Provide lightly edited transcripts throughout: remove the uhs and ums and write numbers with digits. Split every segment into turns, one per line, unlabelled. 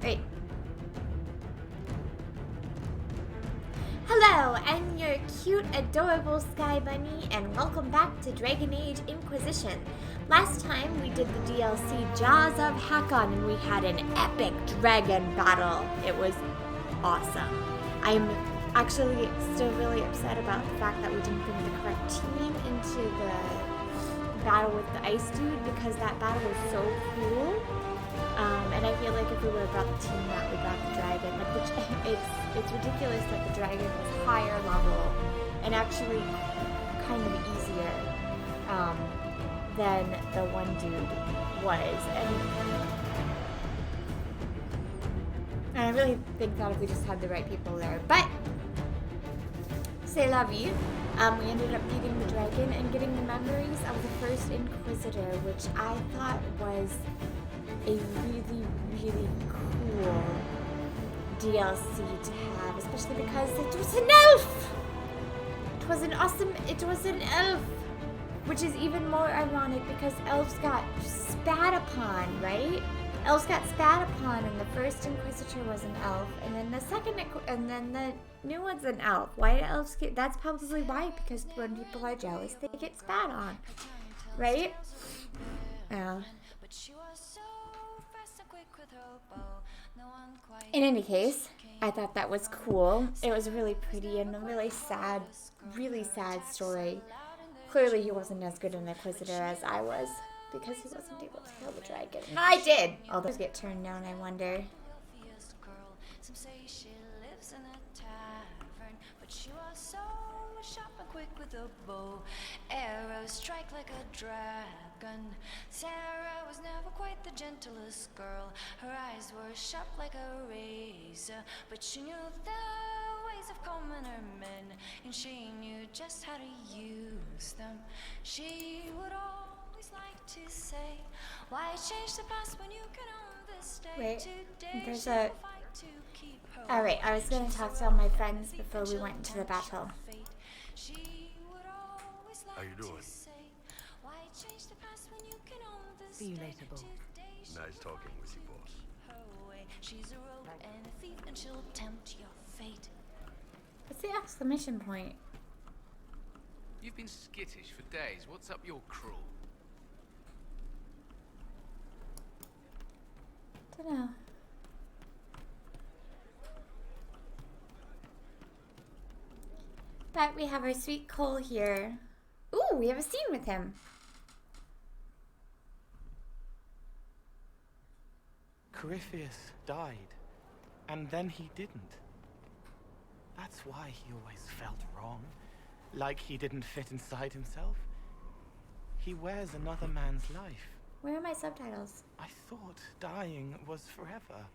Wait. Hello, I'm your cute, adorable Sky Bunny, and welcome back to Dragon Age Inquisition. Last time we did the DLC Jaws of Hakon, and we had an epic dragon battle. It was awesome. I'm actually still really upset about the fact that we didn't bring the correct team into the battle with the ice dude, because that battle was so cool. And I feel like if we would have brought the team out, we got the dragon. Like it's ridiculous that the dragon was higher level and actually kind of easier than the one dude was. And I really think that if we just had the right people there, but c'est la vie. We ended up beating the dragon and getting the memories of the first Inquisitor, which I thought was a really, really cool DLC to have, especially because it was an elf! It was an elf! Which is even more ironic because elves got spat upon, right? Elves got spat upon, and the first Inquisitor was an elf, and then the new one's an elf. Why do elves get? That's probably why, because when people are jealous, they get spat on, right? Yeah. In any case, I thought that was cool. It was really pretty and a really sad story. Clearly, he wasn't as good an Inquisitor as I was, because he wasn't able to kill the dragon. And I did! All those get turned down, I wonder.
Sharp and quick with a bow, arrows strike like a dragon. Sarah was never quite the gentlest girl. Her eyes were sharp like a razor, but she knew the ways of commoner men, and she knew just how to use them. She would always like to say, why change the past when you can own this day?
Wait,
today
there's a... Alright, I was going to talk to all my friends before we went into the battle.
How you doing?
See you later, Bo.
Nice talking with you, boss.
She's a rogue and a thief, and she'll tempt your fate.
What's the exclamation point?
You've been skittish for days. What's up your crawl?
Dunno. But we have our sweet Cole here. Ooh, we have a scene with him.
COREPHYUS died, and then he didn't. That's why he always felt wrong, like he didn't fit inside himself. He wears another man's life.
Where are my subtitles?
I thought dying was forever.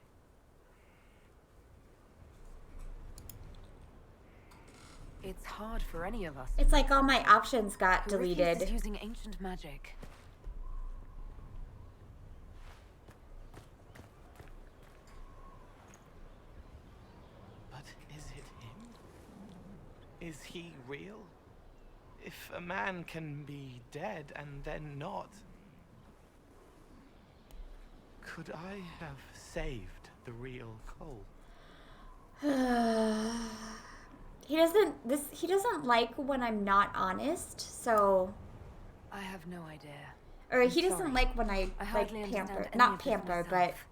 It's hard for any of us.
It's like all my options got deleted.
COREPHYUS is using ancient magic.
But is it him? Is he real? If a man can be dead and then not, could I have saved the real Cole?
He doesn't like when I'm not honest, so...
I have no idea.
Or he
I'm
doesn't
sorry.
like when I like
hardly
pamper.
understand any
Not
of this
pamper, but...
myself.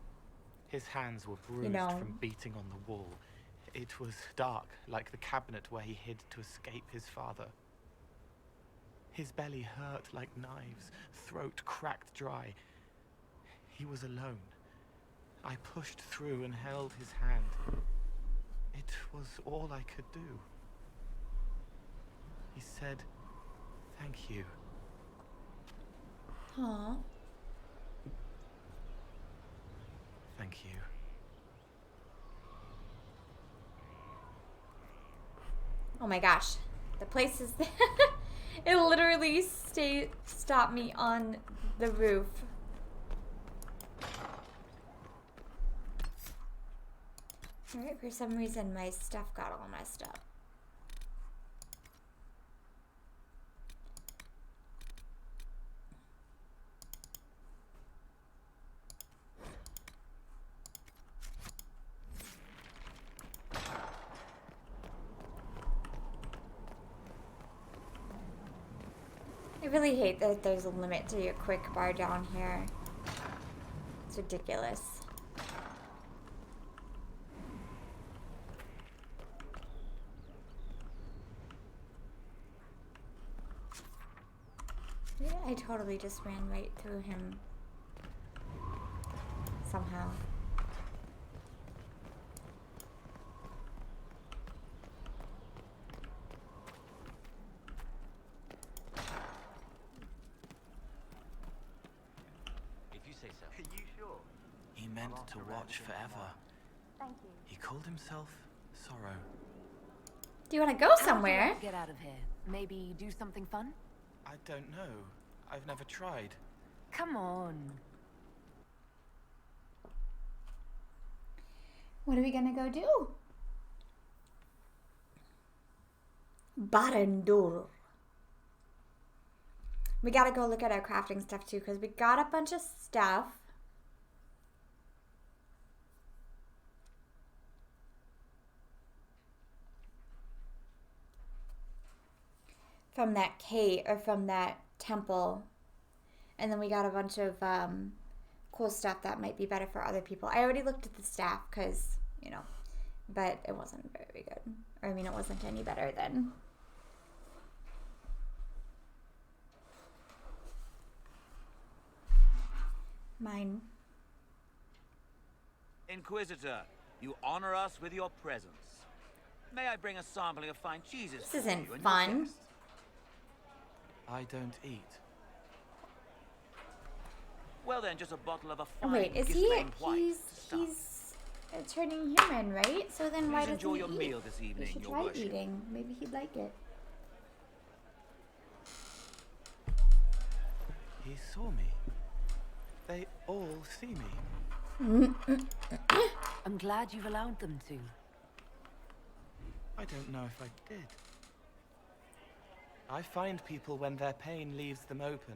His hands were bruised
know.
from beating on the wall. It was dark, like the cabinet where he hid to escape his father. His belly hurt like knives, throat cracked dry. He was alone. I pushed through and held his hand. It was all I could do. He said, "Thank you."
Aw.
Thank you.
Oh my gosh. The place is... It literally stopped me on the roof. Alright, for some reason my stuff got all messed up. I really hate that there's a limit to your quick bar down here. It's ridiculous. Yeah, I totally just ran right through him. Somehow.
If you say so.
Are you sure?
He meant to watch forever.
Thank you.
He called himself Sorrow.
Do you want to go
How would you
somewhere?
like to get out of here? Maybe do something fun?
I don't know. I've never tried.
Come on.
What are we gonna go do? Barandur. We gotta go look at our crafting stuff too, because we got a bunch of stuff. From that cave, or from that temple. And then we got a bunch of cool stuff that might be better for other people. I already looked at the staff, because, you know, but it wasn't very good. Or, I mean, it wasn't any better than... mine.
Inquisitor, you honor us with your presence. May I bring a sampling of fine cheeses?
This
for
isn't
you and your
fun.
guests?
I don't eat.
Well then, just a bottle of a
Oh,
fine
wait, is he?
Gislaine white
He's
to start.
turning human, right? So then why
Please
doesn't
enjoy
he
your
eat?
meal this
We
evening,
should
your
try
worship.
eating. Maybe he'd like it.
He saw me. They all see me.
I'm glad you've allowed them to.
I don't know if I did. I find people when their pain leaves them open.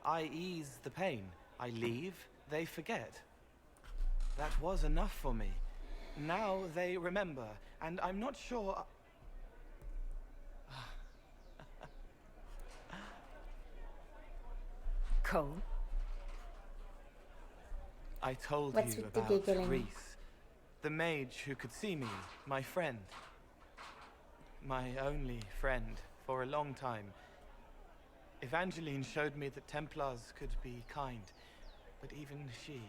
I ease the pain. I leave, they forget. That was enough for me. Now they remember, and I'm not sure...
Cole?
I told
What's
you
with the
about
giggling?
Reese, the mage who could see me, my friend. My only friend for a long time. Evangeline showed me that Templars could be kind, but even she...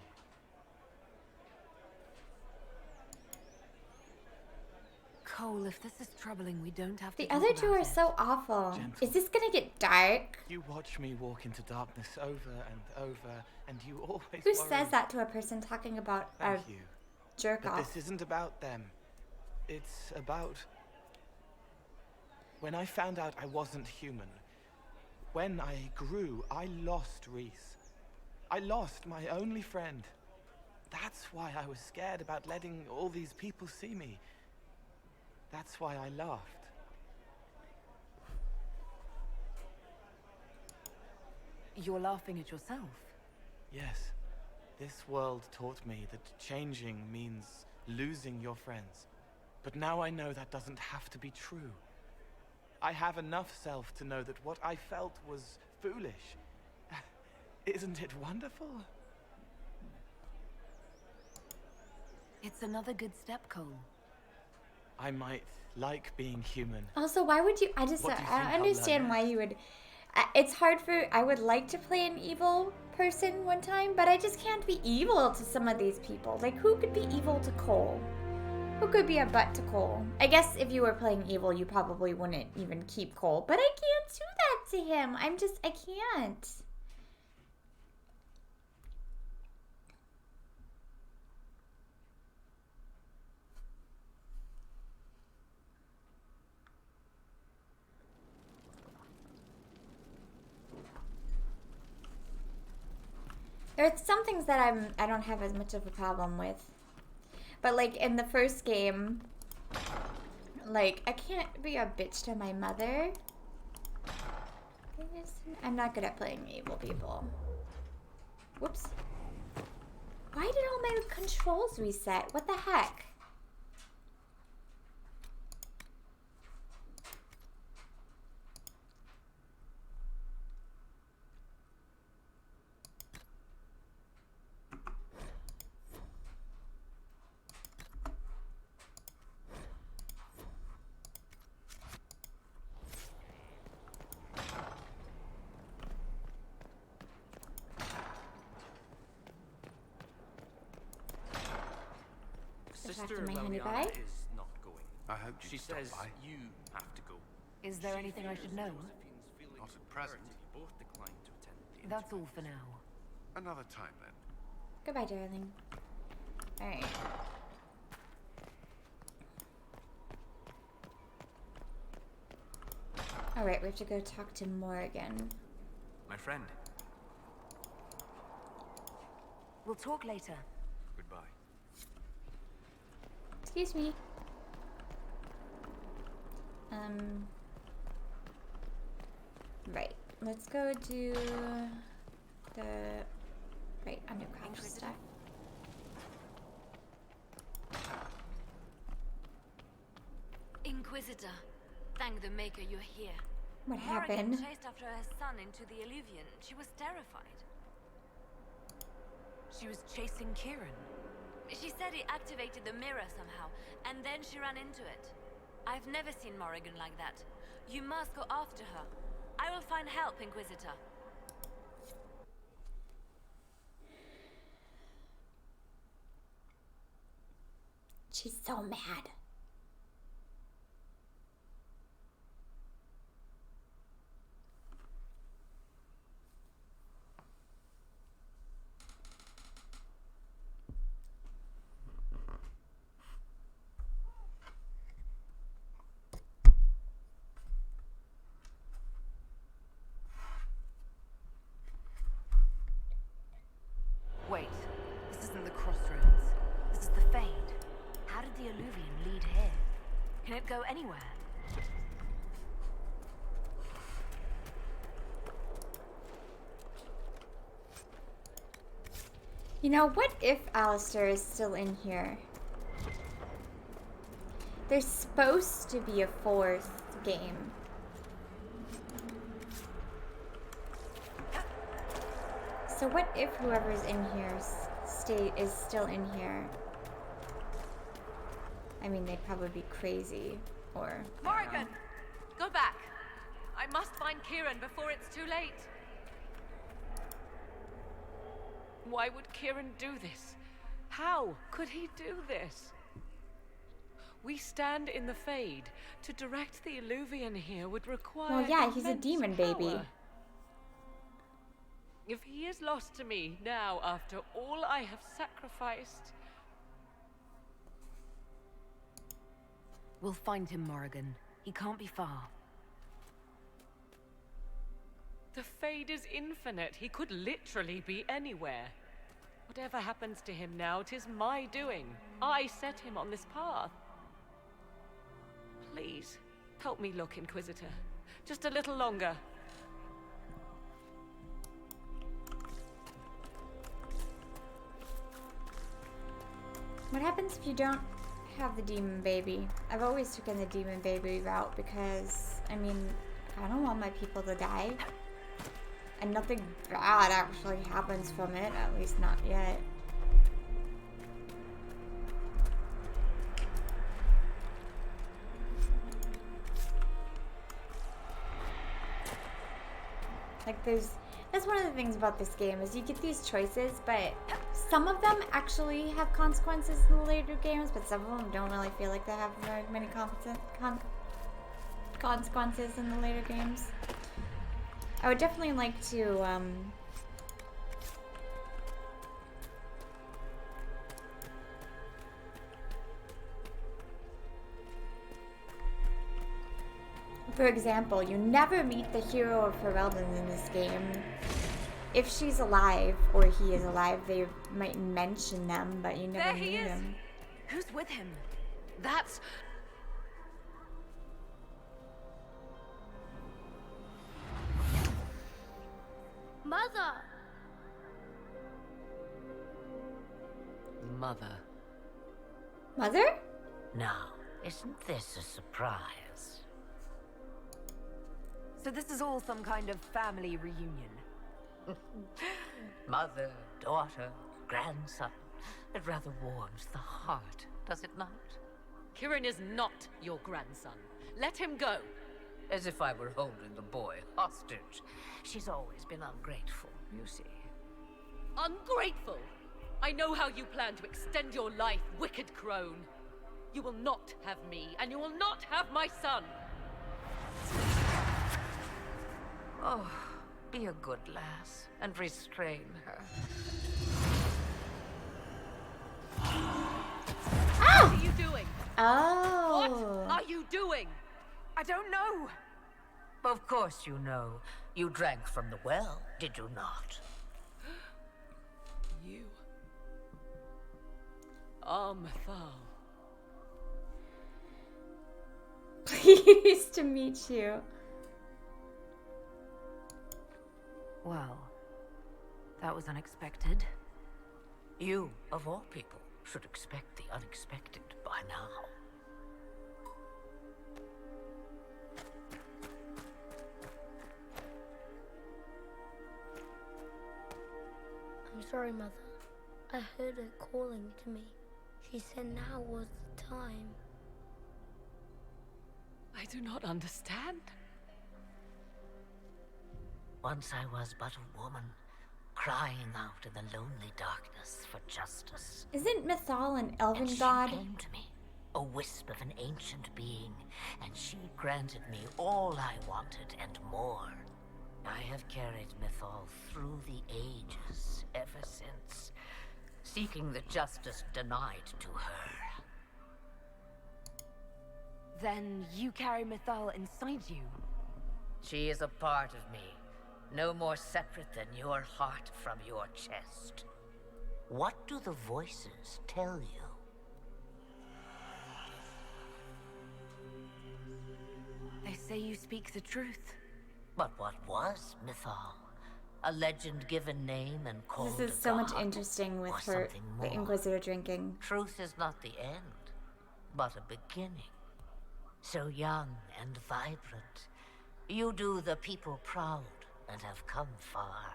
Cole, if this is troubling, we don't have to
The
talk
other two
about
are
it.
so awful.
Gentle.
Is this gonna get dark?
You watch me walk into darkness over and over, and you always
Who
worry.
says that to a person talking about a
Thank you.
jerk
But
off?
this isn't about them. It's about... When I found out I wasn't human, when I grew, I lost Reese. I lost my only friend. That's why I was scared about letting all these people see me. That's why I laughed.
You're laughing at yourself.
Yes, this world taught me that changing means losing your friends. But now I know that doesn't have to be true. I have enough self to know that what I felt was foolish. Isn't it wonderful?
It's another good step, Cole.
I might like being human.
Also, why would you? I just
What do you
I
think
don't
I'll
understand
learn
why you would. It's hard for. I would like to play an evil person one time, but I just can't be evil to some of these people. Like, who could be evil to Cole? Who could be a butt to Cole? I guess if you were playing evil, you probably wouldn't even keep Cole. But I can't do that to him. I can't. There's some things that I don't have as much of a problem with. But like in the first game, like I can't be a bitch to my mother. I'm not good at playing evil people. Whoops. Why did all my controls reset? What the heck? talk
Sister
to my honey pie.
Liliana is not going.
I hope
She
you'd stop
says
by.
you have to go.
Is there anything I should know?
Not at present.
Both declined to attend the
That's all for now.
Another time then.
Goodbye, darling. Alright. Alright, we have to go talk to Morgan.
My friend.
We'll talk later.
Goodbye.
Excuse me. Right. Let's go do the undercraft stuff.
Inquisitor, thank the Maker you're here.
What
Morrigan
happened?
chased after her son into the Illuvian. She was terrified.
She was chasing Kieran.
She said he activated the mirror somehow, and then she ran into it. I've never seen Morrigan like that. You must go after her. I will find help, Inquisitor.
She's so mad.
Wait, this isn't the crossroads. This is the Fade. How did the Illuvian lead here? Can it go anywhere?
You know, what if Alistair is still in here? There's supposed to be a 4th game. So what if whoever's in here is still in here? I mean, they'd probably be crazy, or...
Morrigan! Go back! I must find Kieran before it's too late. Why would Kieran do this? How could he do this? We stand in the Fade. To direct the Illuvian here would require
Well, yeah, he's a
immense
demon baby.
power. If he is lost to me now after all I have sacrificed...
We'll find him, Morrigan. He can't be far.
The Fade is infinite. He could literally be anywhere. Whatever happens to him now, 'tis my doing. I set him on this path. Please, help me look, Inquisitor. Just a little longer.
What happens if you don't have the demon baby? I've always taken the demon baby route because, I mean, I don't want my people to die. And nothing bad actually happens from it, at least not yet. Like that's one of the things about this game is you get these choices, but some of them actually have consequences in the later games, but some of them don't really feel like they have very many consequences in the later games. I would definitely like to, for example, you never meet the hero of Ferelden in this game. If she's alive, or he is alive, they might mention them, but you never meet them.
Who's with him?
That's...
Mother!
Mother.
Mother?
Now, isn't this a surprise?
So this is all some kind of family reunion.
Mother, daughter, grandson. It rather warms the heart, does it not?
Kieran is not your grandson. Let him go.
As if I were holding the boy hostage. She's always been ungrateful, you see.
Ungrateful? I know how you plan to extend your life, wicked crone. You will not have me, and you will not have my son.
Oh, be a good lass and restrain her.
What are you doing?
Oh.
What are you doing?
I don't know.
Of course you know. You drank from the well, did you not?
You are Mythal.
Pleased to meet you.
Well, that was unexpected.
You, of all people, should expect the unexpected by now.
I'm sorry, Mother. I heard her calling to me. She said now was the time.
I do not understand.
Once I was but a woman, crying out in the lonely darkness for justice.
Isn't Mythal an elven
And she
god?
came to me, a wisp of an ancient being, and she granted me all I wanted and more. I have carried Mythal through the ages ever since, seeking the justice denied to her.
Then you carry Mythal inside you.
She is a part of me, no more separate than your heart from your chest. What do the voices tell you?
They say you speak the truth.
But what was Mythal? A legend-given name and called
This is so much
God,
interesting with
or
her,
something
the
more?
Inquisitor drinking.
Truth is not the end, but a beginning. So young and vibrant, you do the people proud and have come far.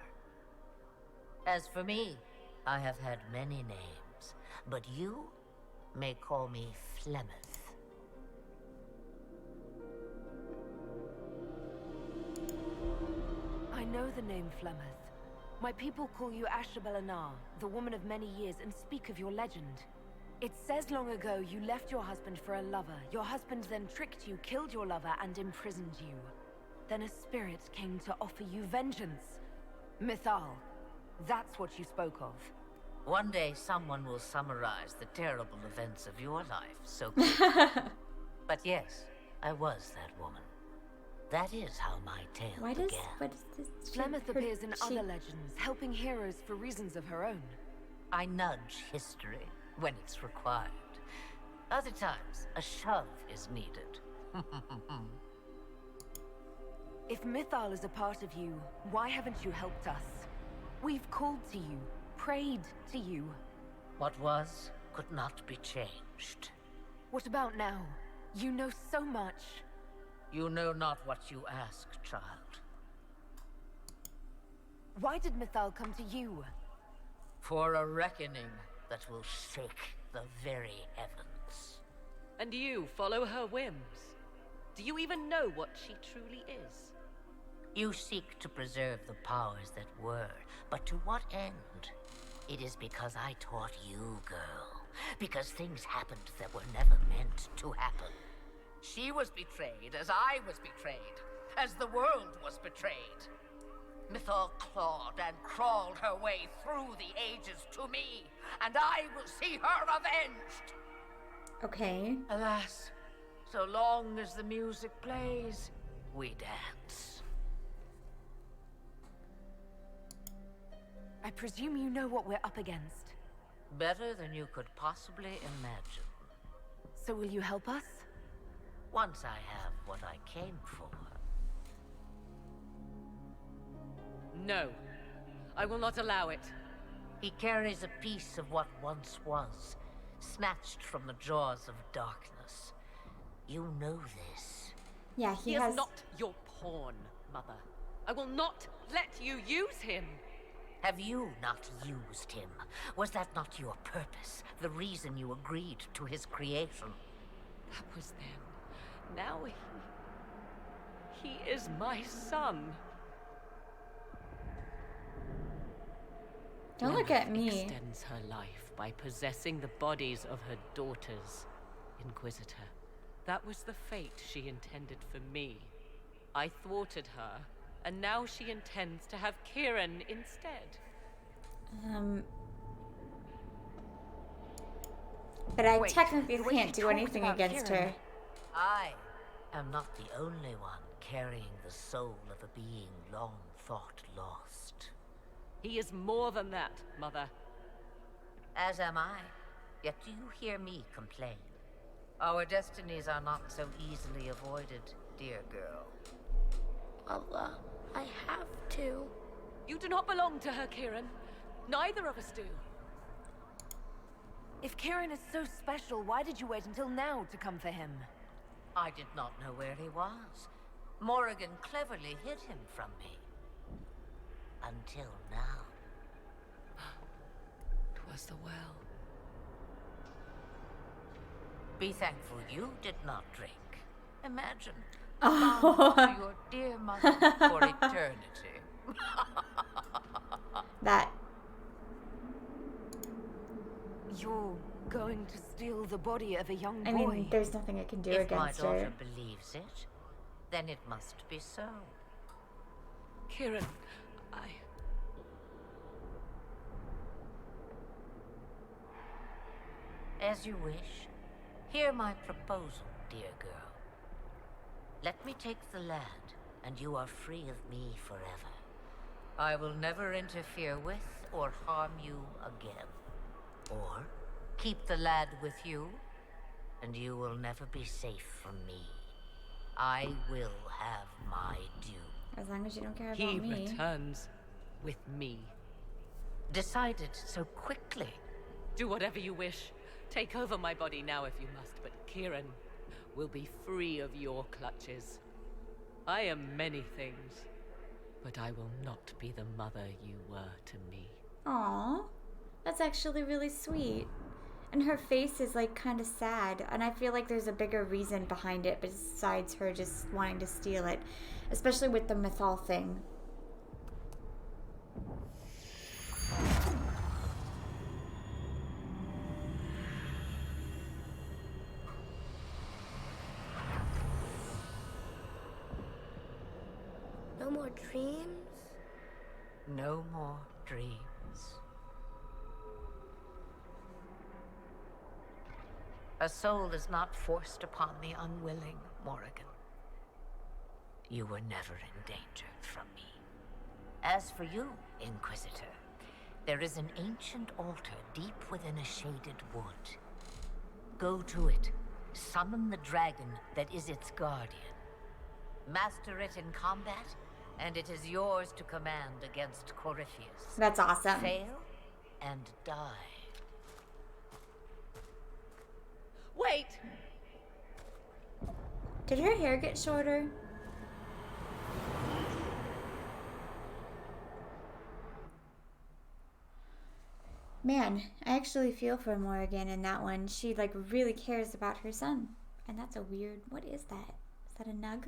As for me, I have had many names, but you may call me Flemeth.
I know the name Flemeth. My people call you Asher Belenar, the woman of many years, and speak of your legend. It says long ago you left your husband for a lover. Your husband then tricked you, killed your lover, and imprisoned you. Then a spirit came to offer you vengeance. Mythal, that's what you spoke of.
One day someone will summarize the terrible events of your life so But yes, I was that woman. That is how my tale
What
began.
is this?
Flemeth appears in other legends, helping heroes for reasons of her own.
I nudge history when it's required. Other times, a shove is needed.
If Mythal is a part of you, why haven't you helped us? We've called to you, prayed to you.
What was could not be changed.
What about now? You know so much.
You know not what you ask, child.
Why did Mythal come to you?
For a reckoning that will shake the very heavens.
And you follow her whims. Do you even know what she truly is?
You seek to preserve the powers that were, but to what end? It is because I taught you, girl. Because things happened that were never meant to happen. She was betrayed as I was betrayed, as the world was betrayed. Mythal clawed and crawled her way through the ages to me, and I will see her avenged!
Okay.
Alas, so long as the music plays, we dance.
I presume you know what we're up against.
Better than you could possibly imagine.
So will you help us?
Once I have what I came for.
No. I will not allow it.
He carries a piece of what once was, snatched from the jaws of darkness. You know this.
Yeah,
He is not your pawn, Mother. I will not let you use him.
Have you not used him? Was that not your purpose? The reason you agreed to his creation?
That was then. Now he is my son.
Don't look at me.
Extends her life by possessing the bodies of her daughters, Inquisitor. That was the fate she intended for me. I thwarted her, and now she intends to have Kieran instead.
But I
Wait,
technically
the way
can't
she
do
talked
anything
about
against
Kieran.
her.
I am not the only one carrying the soul of a being long thought lost.
He is more than that, Mother.
As am I. Yet do you hear me complain? Our destinies are not so easily avoided, dear girl.
Mother, I have to.
You do not belong to her, Kieran. Neither of us do.
If Kieran is so special, why did you wait until now to come for him?
I did not know where he was. Morrigan cleverly hid him from me. Until now.
'Twas the well.
Be thankful you did not drink. Imagine.
Oh.
Bound to your dear mother for eternity.
That.
You're going to steal the body of a young boy.
I mean, there's nothing I can do
If my
against
daughter
her.
believes it, then it must be so.
Kieran,
As you wish. Hear my proposal, dear girl. Let me take the lad, and you are free of me forever. I will never interfere with or harm you again. Or keep the lad with you, and you will never be safe from me. I will have my due.
As long as you don't care about
he
me.
returns with me.
Decided so quickly.
Do whatever you wish. Take over my body now if you must, but Kieran will be free of your clutches. I am many things, but I will not be the mother you were to me.
Aw, that's actually really sweet. And her face is like kind of sad, and I feel like there's a bigger reason behind it besides her just wanting to steal it, especially with the Mythal thing.
No more dreams?
No more dreams. A soul is not forced upon the unwilling, Morrigan. You were never in danger from me. As for you, Inquisitor, there is an ancient altar deep within a shaded wood. Go to it. Summon the dragon that is its guardian. Master it in combat, and it is yours to command against COREPHYUS.
That's awesome.
Fail and die.
Wait!
Did her hair get shorter? Man, I actually feel for Morrigan in that one. She like really cares about her son. And that's a weird, what is that? Is that a nug?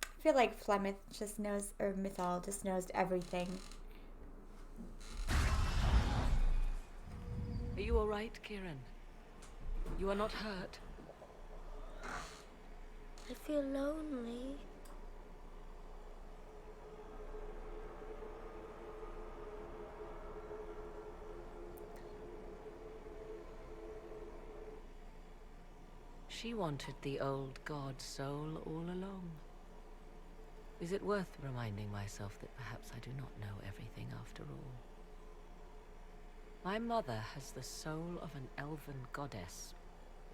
I feel like Flemeth just knows, or Mythal just knows everything.
Are you all right, Kieran? You are not hurt?
I feel lonely.
She wanted the old god soul all along. Is it worth reminding myself that perhaps I do not know everything after all? My mother has the soul of an elven goddess,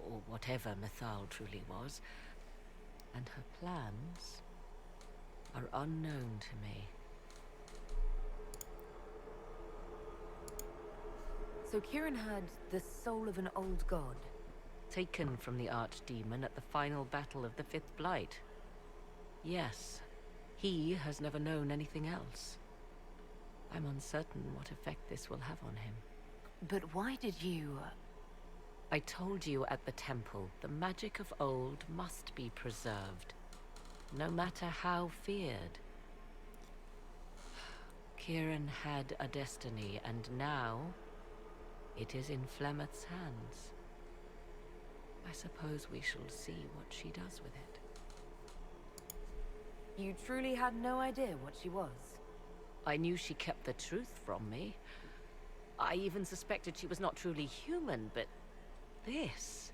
or whatever Mythal truly was, and her plans are unknown to me.
So Kieran had the soul of an old god.
Taken from the archdemon at the final battle of the Fifth Blight. Yes, he has never known anything else. I'm uncertain what effect this will have on him.
But why did you...
I told you at the temple, the magic of old must be preserved, no matter how feared. Kieran had a destiny, and now it is in Flemeth's hands. I suppose we shall see what she does with it.
You truly had no idea what she was?
I knew she kept the truth from me. I even suspected she was not truly human, but this...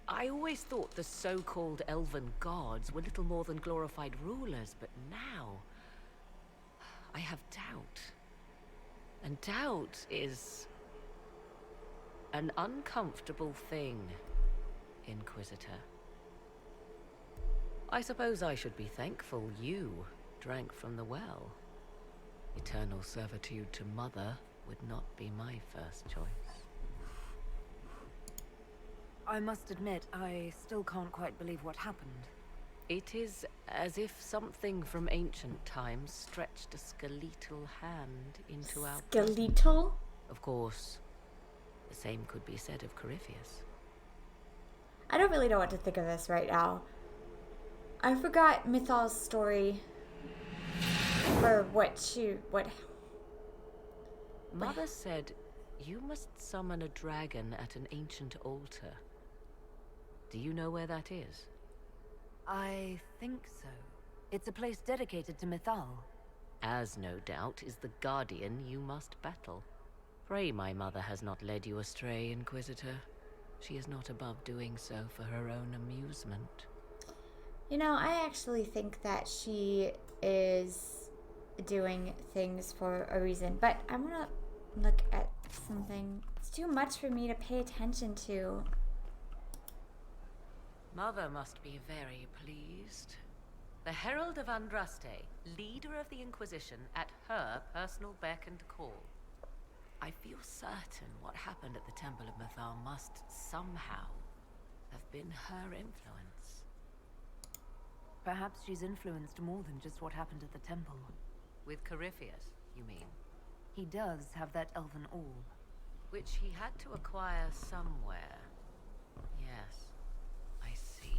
I always thought the so-called elven gods were little more than glorified rulers, but now... I have doubt. And doubt is... an uncomfortable thing, Inquisitor. I suppose I should be thankful you drank from the well. Eternal servitude to Mother would not be my first choice.
I must admit, I still can't quite believe what happened.
It is as if something from ancient times stretched a skeletal hand into our...
Skeletal?
Of course, the same could be said of COREPHYUS.
I don't really know what to think of this right now. I forgot Mythal's story. Or what...
Mother said you must summon a dragon at an ancient altar. Do you know where that is?
I think so. It's a place dedicated to Mythal.
As no doubt is the guardian you must battle. Pray my mother has not led you astray, Inquisitor. She is not above doing so for her own amusement.
You know, I actually think that she is doing things for a reason. But I'm gonna look at something. It's too much for me to pay attention to.
Mother must be very pleased. The Herald of Andraste, leader of the Inquisition, at her personal beck and call. I feel certain what happened at the Temple of Mythal must somehow have been her influence.
Perhaps she's influenced more than just what happened at the temple.
With COREPHYUS, you mean?
He does have that elven orb.
Which he had to acquire somewhere. Yes, I see.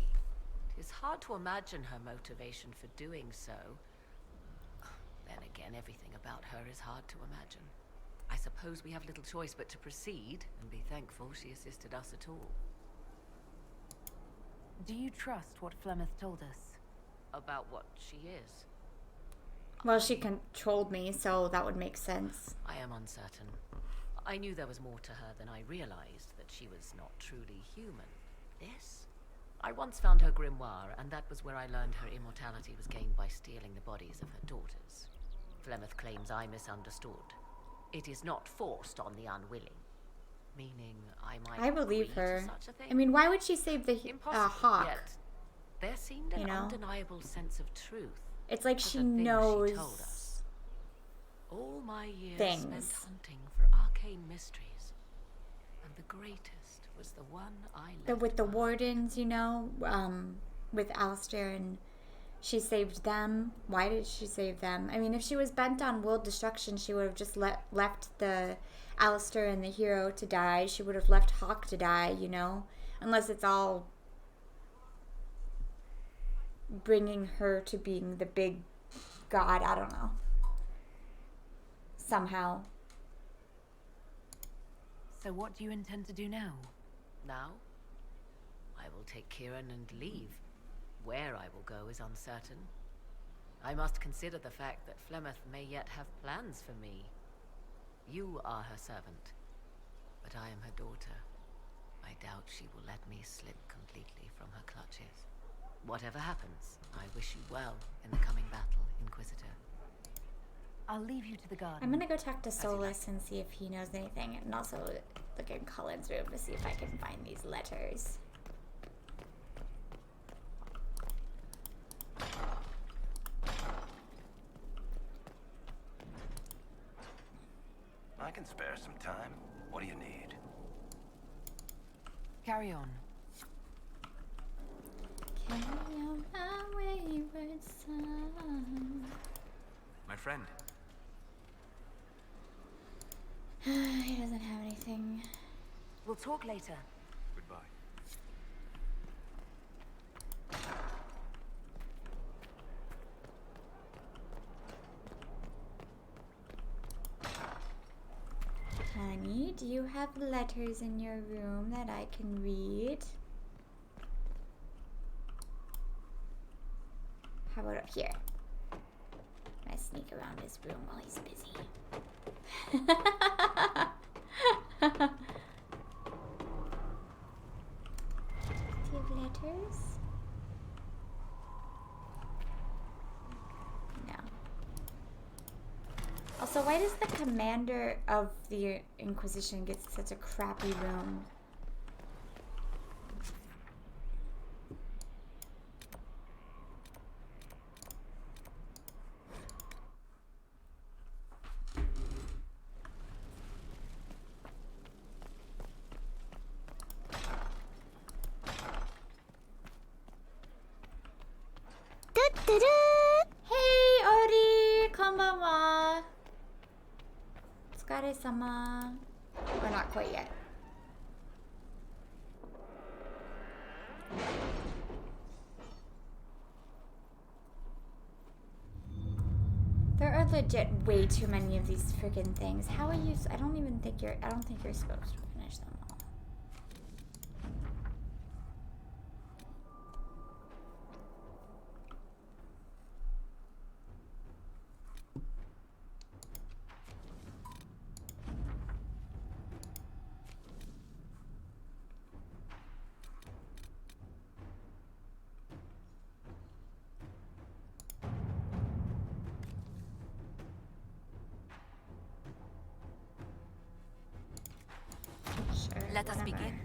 It is hard to imagine her motivation for doing so. Then again, everything about her is hard to imagine. I suppose we have little choice but to proceed and be thankful she assisted us at all.
Do you trust what Flemeth told us?
About what she is?
Well, she controlled me, so that would make sense.
I am uncertain. I knew there was more to her than I realized, that she was not truly human. This? I once found her grimoire, and that was where I learned her immortality was gained by stealing the bodies of her daughters. Flemeth claims I misunderstood. It is not forced on the unwilling. Meaning I might
I believe
agree
her.
to such a thing.
I mean, why would she save the hawk?
Yet there seemed an undeniable sense of truth.
It's like
to
she
the things
knows
she told us. All my years
things.
spent hunting for arcane mysteries, and the greatest was the one I left
With the
behind.
wardens, you know, with Alistair, and she saved them. Why did she save them? I mean, if she was bent on world destruction, she would have just left the Alistair and the hero to die. She would have left Hawk to die, you know? Unless it's all bringing her to being the big god. I don't know. Somehow.
So what do you intend to do now?
Now, I will take Kieran and leave. Where I will go is uncertain. I must consider the fact that Flemeth may yet have plans for me. You are her servant, but I am her daughter. I doubt she will let me slip completely from her clutches. Whatever happens, I wish you well in the coming battle, Inquisitor.
I'll leave you to the garden.
I'm gonna go talk to Solus and see if he knows anything, and also look in Colin's room to see if I can find these letters.
I can spare some time. What do you need?
Carry on.
Carry on my wayward son.
My friend.
He doesn't have anything.
We'll talk later.
Goodbye.
Bunny, do you have letters in your room that I can read? How about up here? I sneak around his room while he's busy. Do you have letters? No. Also, why does the commander of the Inquisition get such a crappy room? Hey, Ori! Konbanwa! Otsukare-sama. Or not quite yet. There are legit way too many of these freaking things. How are you? I don't think you're supposed to finish them all. Sure,
Let us
whatever.
begin.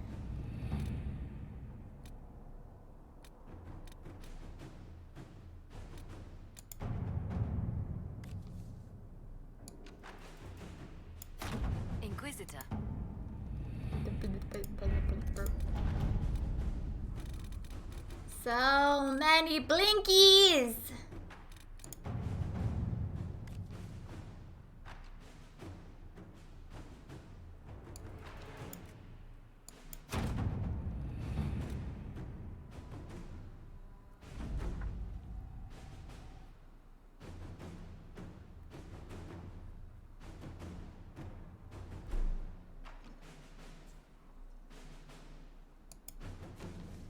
Inquisitor.
So many blinkies!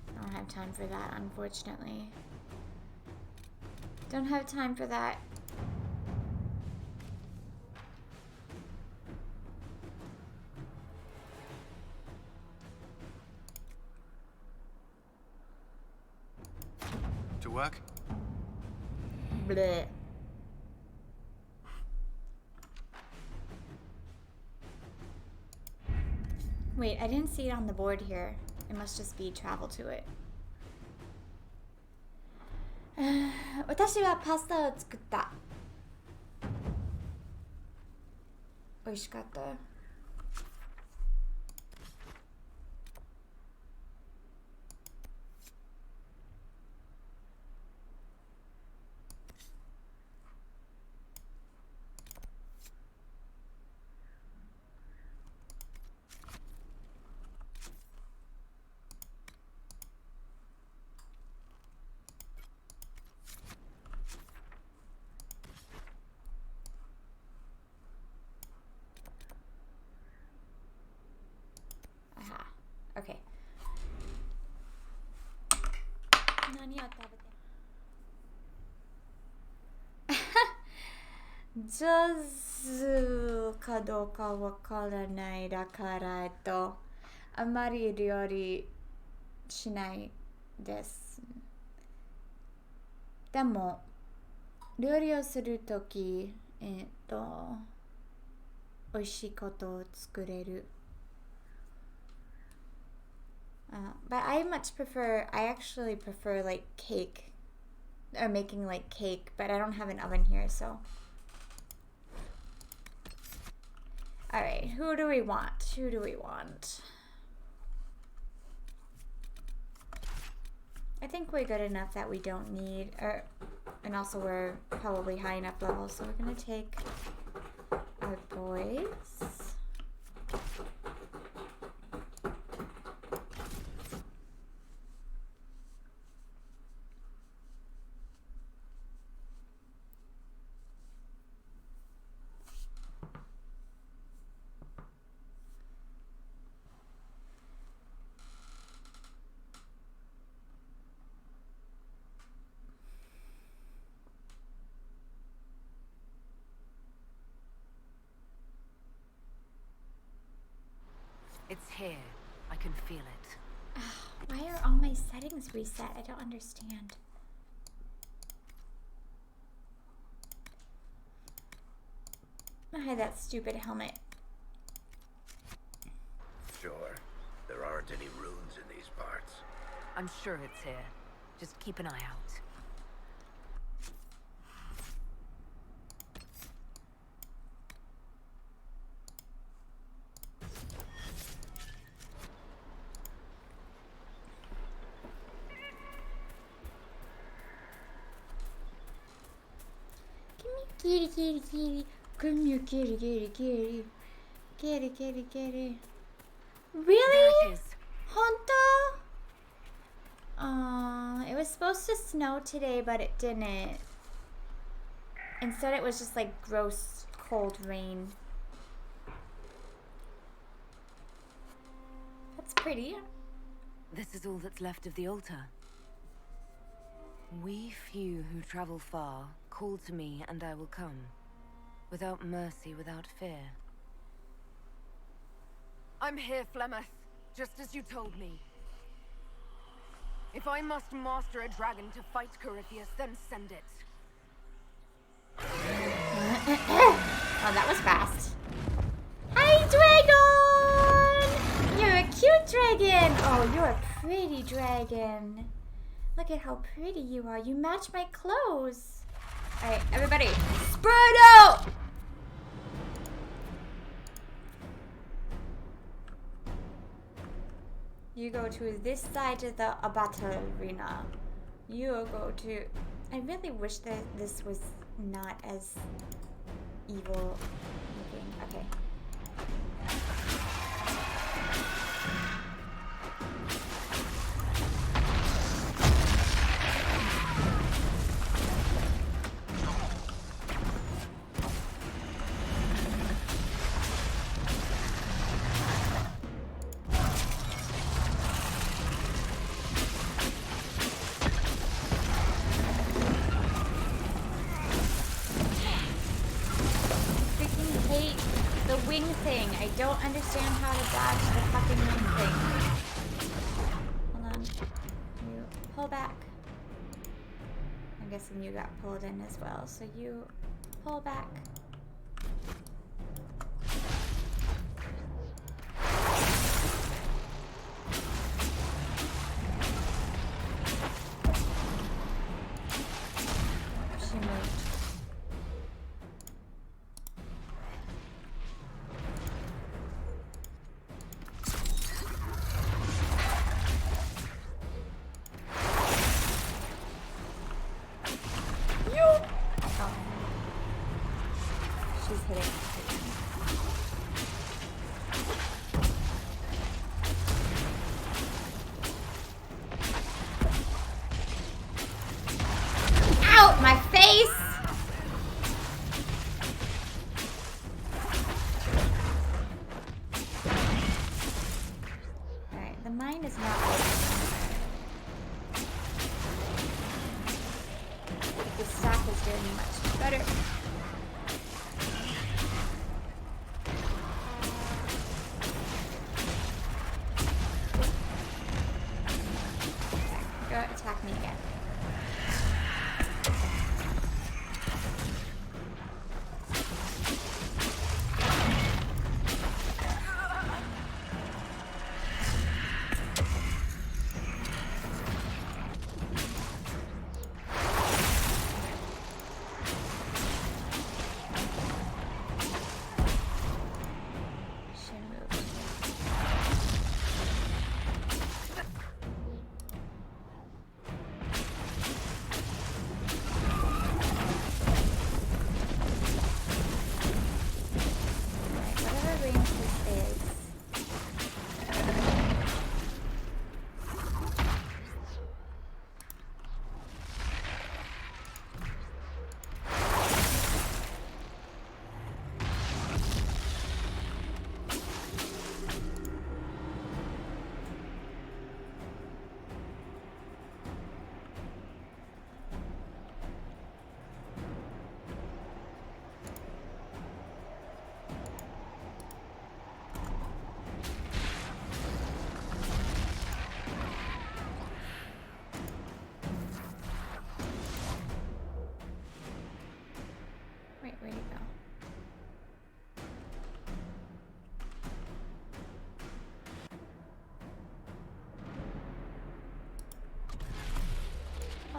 I don't have time for that, unfortunately. Don't have time for that.
To work?
Bleh. Wait, I didn't see it on the board here. It must just be travel to it. 私はパスタを作った。美味しかった。Okay. 何を食べて上手かどうかわからないだからあまり料理しないです。でも料理をするとき美味しいことを作れる。But I actually prefer like cake, or making like cake, but I don't have an oven here, so. Alright, who do we want? I think we're good enough that we don't need, and also we're probably high enough level, so we're gonna take our boys.
It's here. I can feel it.
Why are all my settings reset? I don't understand. Hide that stupid helmet.
Sure. There aren't any runes in these parts.
I'm sure it's here. Just keep an eye out.
Kitty, kitty, kitty. Come here, kitty, kitty, kitty. Kitty, kitty, kitty. Really?
There it is.
Honto? It was supposed to snow today, but it didn't. Instead, it was just like gross, cold rain. That's pretty.
This is all that's left of the altar. We few who travel far, call to me and I will come. Without mercy, without fear. I'm here, Flemeth, just as you told me. If I must master a dragon to fight COREPHYUS, then send it.
Oh, that was fast. Hi, dragon! You're a cute dragon! Oh, you're a pretty dragon. Look at how pretty you are. You match my clothes. Alright, everybody, spread out! You go to this side of the battle arena. You go to... I really wish that this was not as evil looking. Okay. I don't understand how to dodge the fucking wing thing. Hold on. You pull back. I'm guessing you got pulled in as well, so you pull back. She moved. She's hitting. Out my face! Alright, the mine is not working. The stack is doing much better. Attack me again.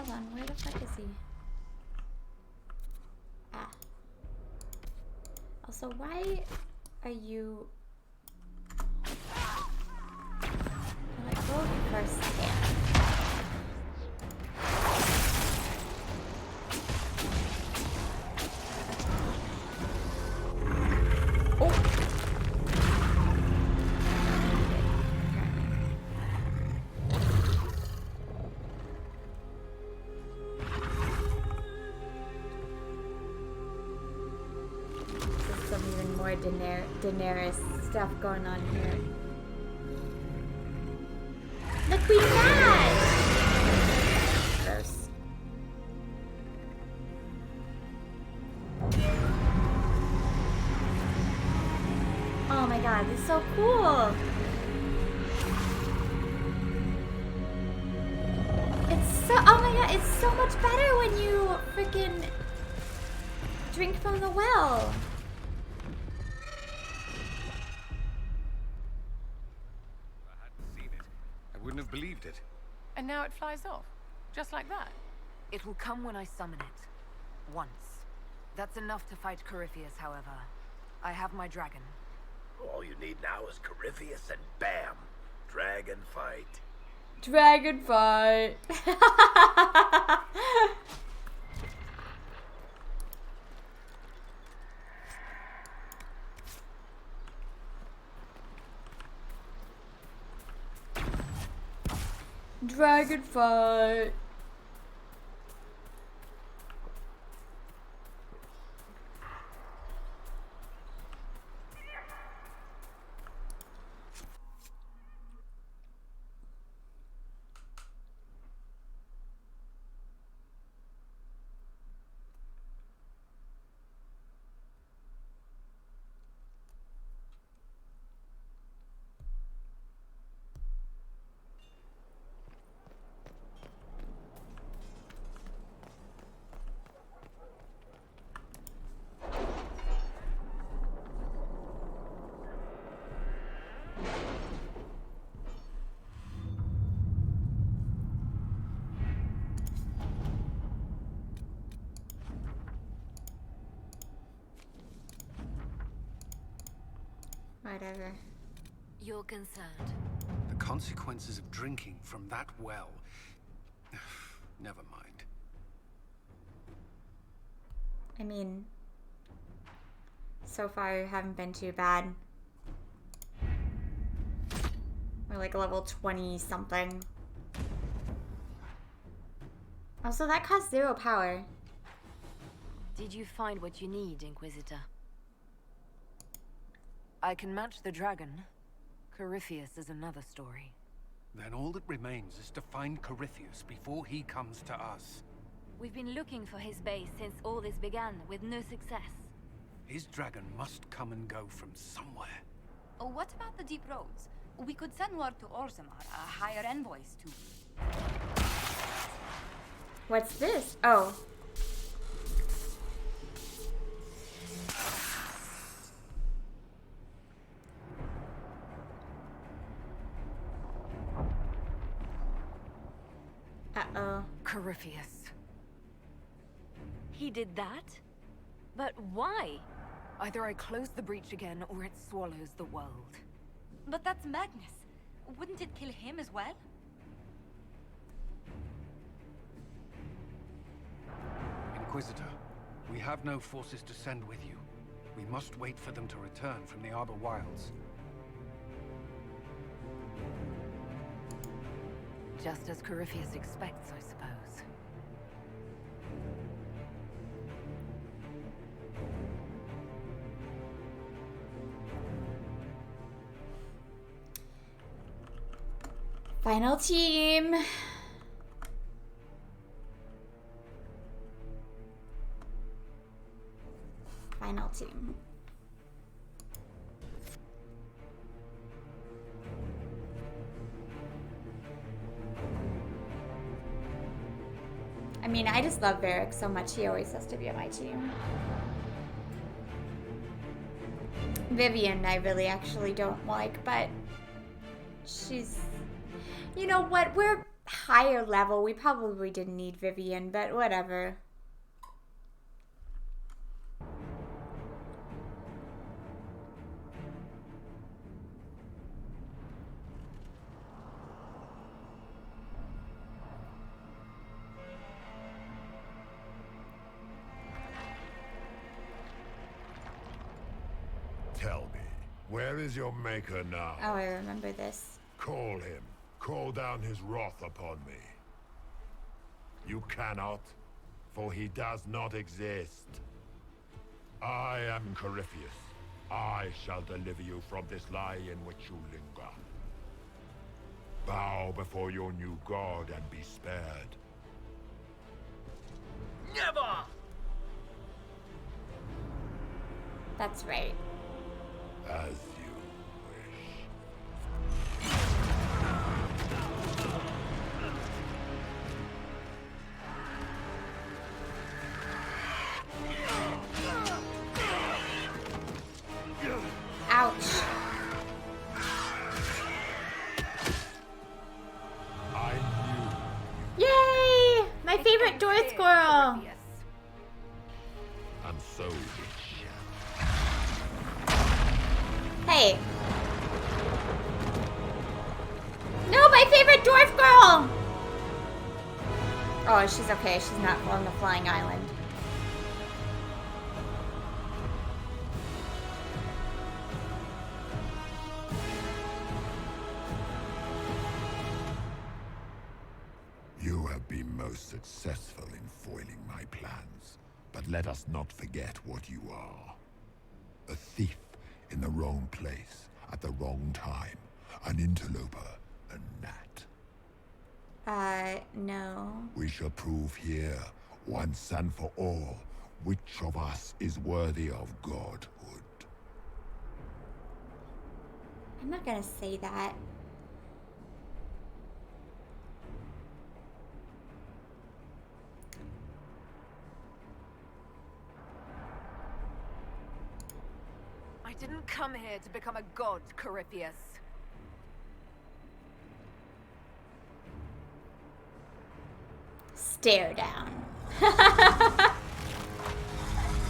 Hold on, where the fuck is he? Ah. Also, why are you... I'll let go of you for a second. Daenerys stuff going on here. Look, we match! Gross. Oh my god, this is so cool! It's so, oh my god, it's so much better when you freaking drink from the well.
Wouldn't have believed it.
And now it flies off. Just like that. It will come when I summon it. Once. That's enough to fight COREPHYUS, however. I have my dragon.
All you need now is COREPHYUS and bam! Dragon fight.
Dragon fight. Dragon fight. Whatever.
You're concerned.
The consequences of drinking from that well. Never mind.
I mean, so far haven't been too bad. We're like level 20 something. Also, that costs 0 power.
Did you find what you need, Inquisitor? I can match the dragon. COREPHYUS is another story.
Then all that remains is to find COREPHYUS before he comes to us.
We've been looking for his base since all this began, with no success.
His dragon must come and go from somewhere.
Oh, what about the deep roads? We could send word to Orzammar, hire envoys to...
What's this? Oh. Uh-oh.
COREPHYUS.
He did that? But why?
Either I close the breach again, or it swallows the world.
But that's madness. Wouldn't it kill him as well?
Inquisitor, we have no forces to send with you. We must wait for them to return from the Arbor Wilds.
Just as COREPHYUS expects, I suppose.
Final team. Final team. I mean, I just love Varric so much. He always has to be on my team. Vivian, I really actually don't like, but she's... You know what? higher level, we probably didn't need Vivian, but whatever.
Tell me, where is your maker now?
Oh, I remember this.
Call him. Call down his wrath upon me. You cannot, for he does not exist. I am COREPHYUS. I shall deliver you from this lie in which you linger. Bow before your new god and be spared.
Never!
That's right.
As you wish.
Ouch.
I knew.
Yay! My favorite door squirrel.
I'm so rich.
Hey. No, my favorite dwarf girl! Oh, she's okay. She's not on the flying island.
You have been most successful in foiling my plans, but let us not forget what you are. A thief in the wrong place at the wrong time. An interloper, a gnat.
No.
We shall prove here, once and for all, which of us is worthy of godhood.
I'm not gonna say that.
I didn't come here to become a god, COREPHYUS.
Stare down.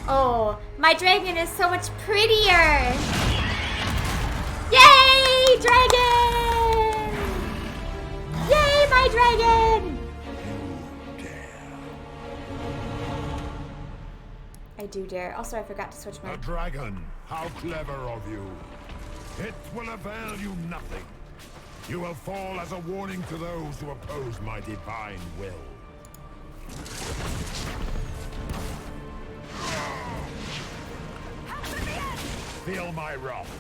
Oh, my dragon is so much prettier. Yay, dragon! Yay, my dragon! I do dare. Also, I forgot to switch my...
A dragon! How clever of you! It will avail you nothing. You will fall as a warning to those who oppose my divine will. Feel my wrath.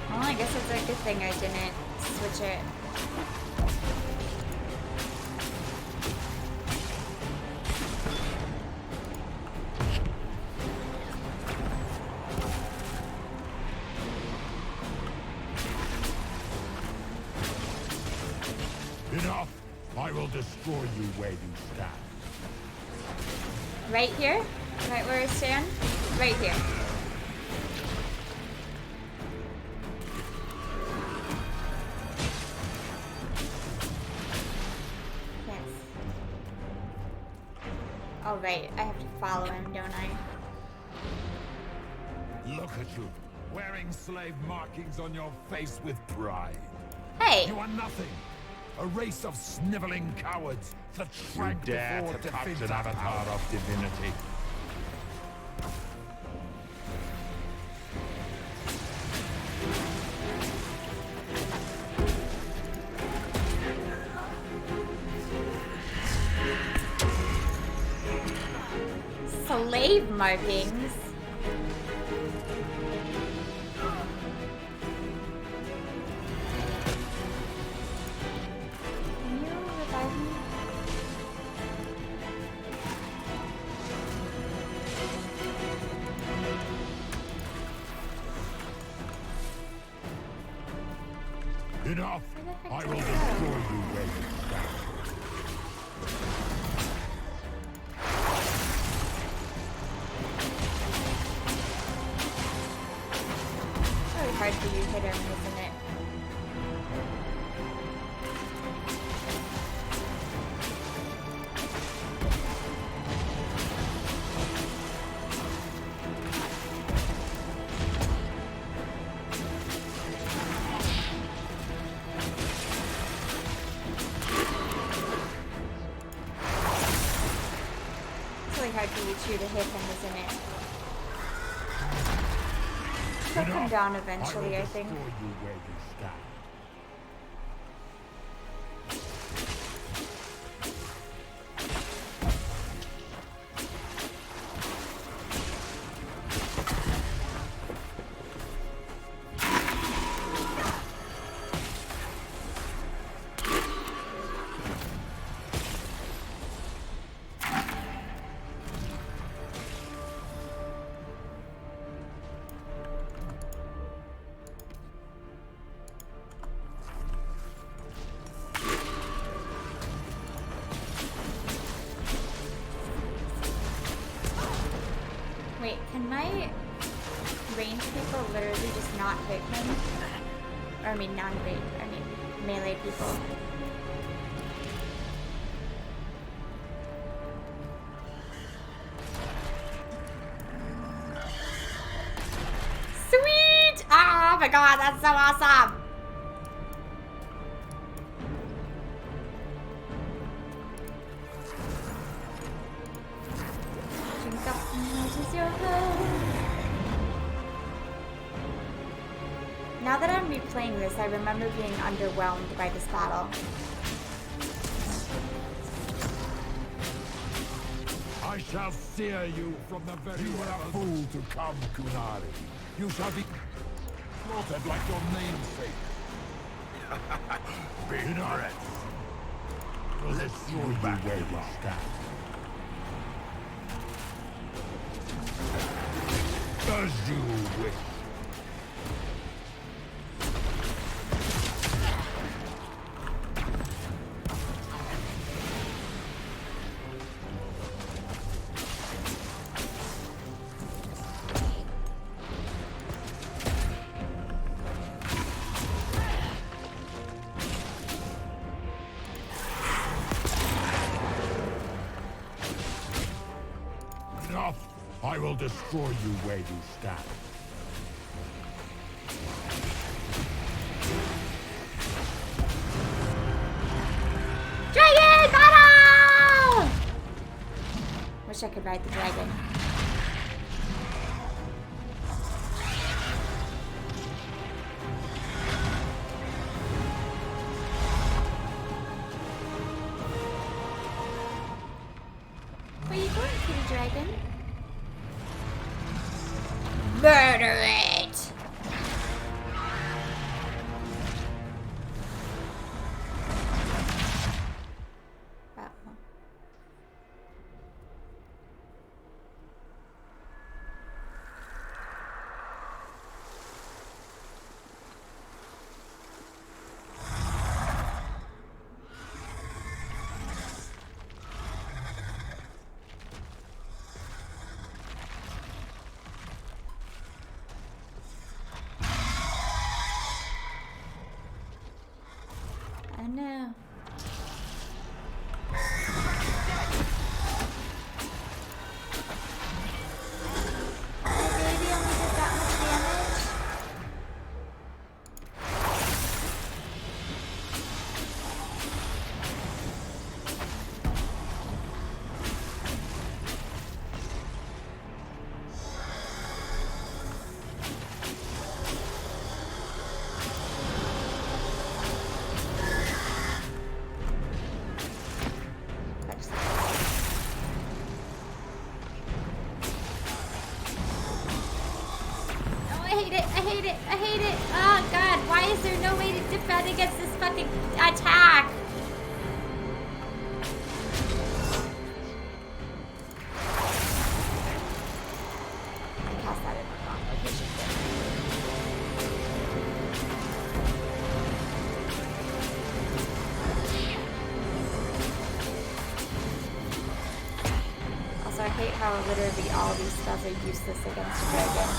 Well, I guess it's a good thing I didn't switch it.
Enough! I will destroy you where you stand.
Right here? Right where I stand? Right here. Yes. Oh, right. I have to follow him, don't I?
Look at you, wearing slave markings on your face with pride.
Hey!
You are nothing. A race of sniveling cowards that shrank
dare
before
to touch
defeat
an avatar
of divinity.
Slave markings? Can you revive me?
Enough! I will destroy you where you stand.
Oh, hard for you to hit him, isn't it? It's really hard for you two to hit him, isn't it? He'll come down eventually, I think. Wait, can my ranged people literally just not hit him? Or I mean non-ranged, I mean melee people. Sweet! Oh my god, that's so awesome! Now that I'm replaying this, I remember being underwhelmed by this battle.
I shall sear you from the very... You were a fool to come, Kunari. You shall be slaughtered like your namesake. Big threat. Let's show you where we stand. As you wish. I will destroy you where you stand.
Dragon battle! Wish I could ride the dragon. Where you going, kitty dragon? Murder it! Uh-oh. I know. Baby only did that much damage. I hate it. Oh god, why is there no way to defend against this fucking attack? I cast that in the wrong location. Also, I hate how literally all these spells are useless against a dragon.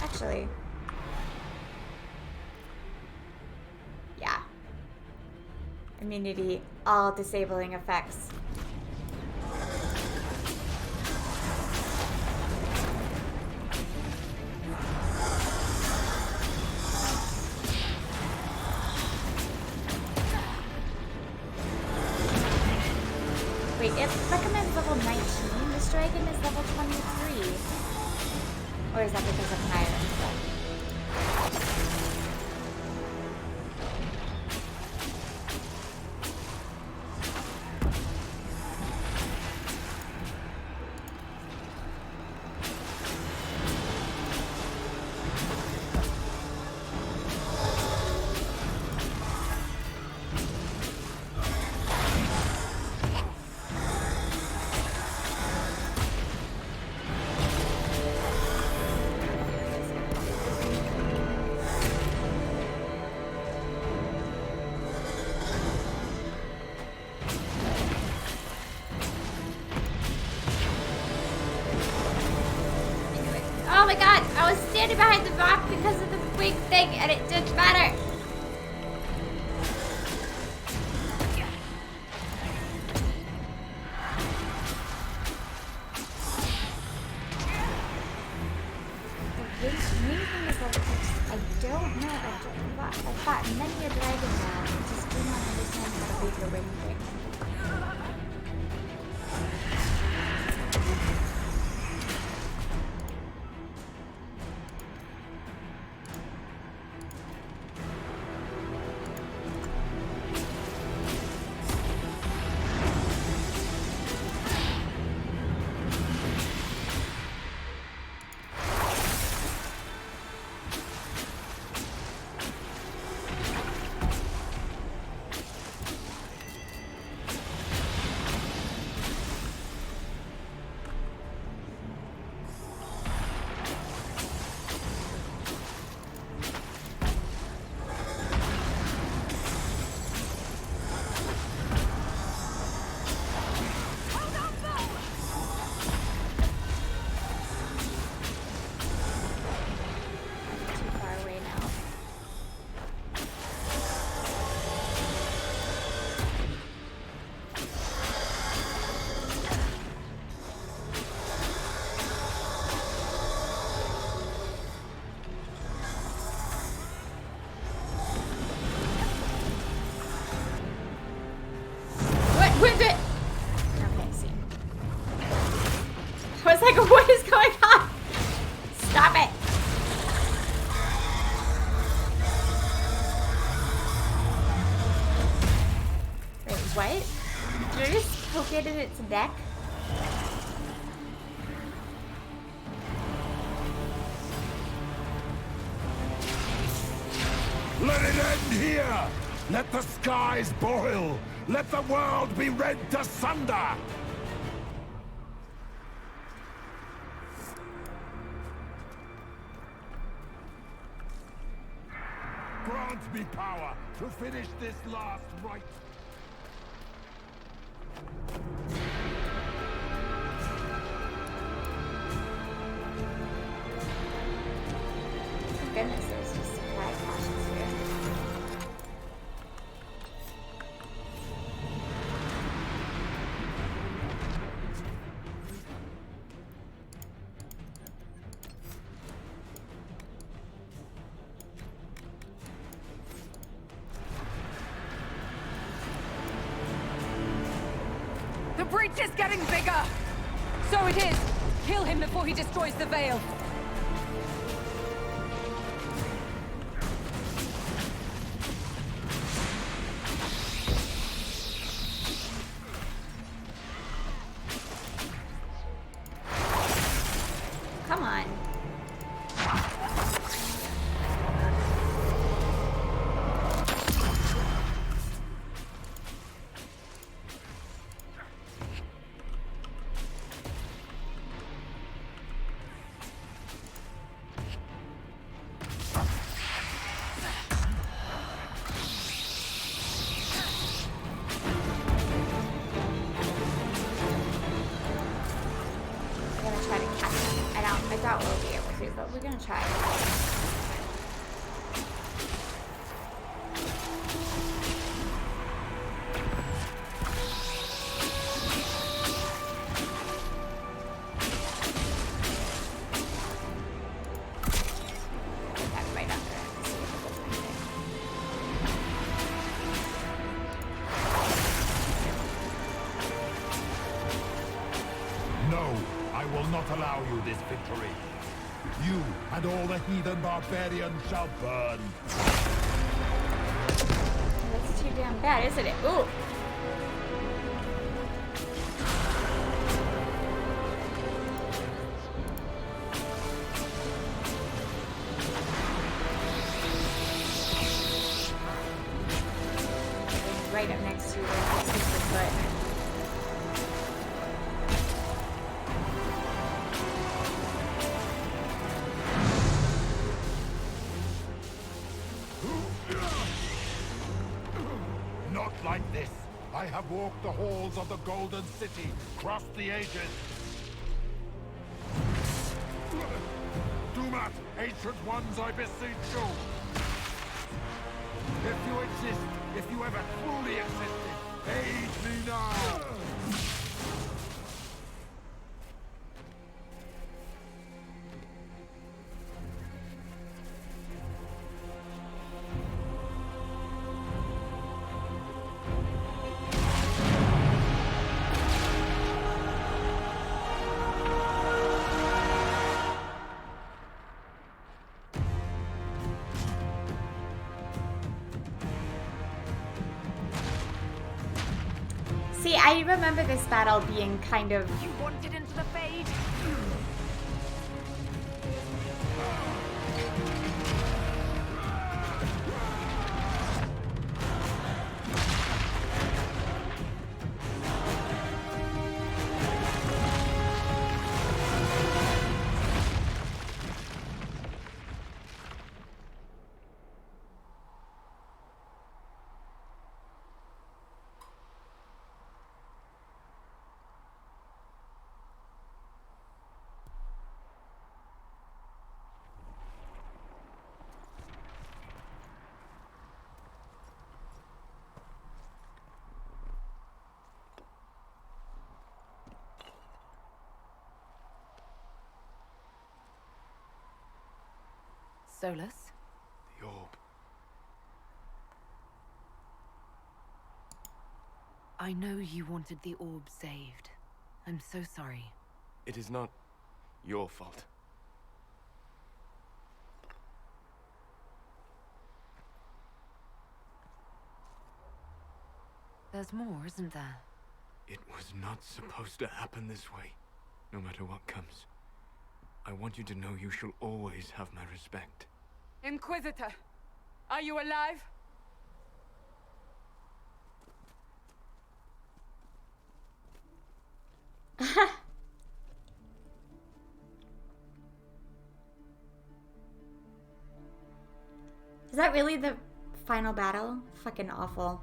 Actually, immunity, all disabling effects. Wait, it recommends level 19. This dragon is level 23. Or is that because I'm higher? Oh my god, I was standing behind the rock because of the big thing and it didn't matter. The main thing is level 6. I don't know. I've fought many a dragon now. I just do not understand how to beat the ring thing. With it. Okay, see. I was like, what is going on? Stop it. Wait, what? Did I just poke it in its neck?
Let it end here! Let the skies boil! Let the world be rent asunder! Grant me power to finish this last rite.
Goodness, there's just supply caches here.
The breach is getting bigger! So it is! Kill him before he destroys the veil!
Come on. I doubt we'll be able to, but we're gonna try.
through this victory. You and all the heathen barbarians shall burn.
That's too damn bad, isn't it? Ooh. Right up next to you, there's a 6-foot.
Not like this. I have walked the halls of the Golden City, crossed the ages. Do not, ancient ones, I beseech you. If you exist, if you ever truly existed, aid me now!
See, I remember this battle being kind of...
You wanted into the fade? Solus?
The orb.
I know you wanted the orb saved. I'm so sorry.
It is not your fault.
There's more, isn't there?
It was not supposed to happen this way, no matter what comes. I want you to know you shall always have my respect.
Inquisitor! Are you alive?
Is that really the final battle? Fucking awful.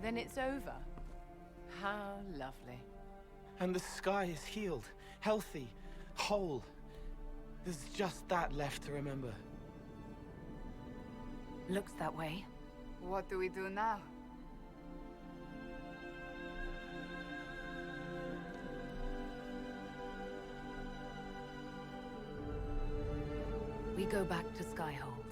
Then it's over. How lovely.
And the sky is healed, healthy, whole. There's just that left to remember.
Looks that way.
What do we do now?
We go back to Skyhold.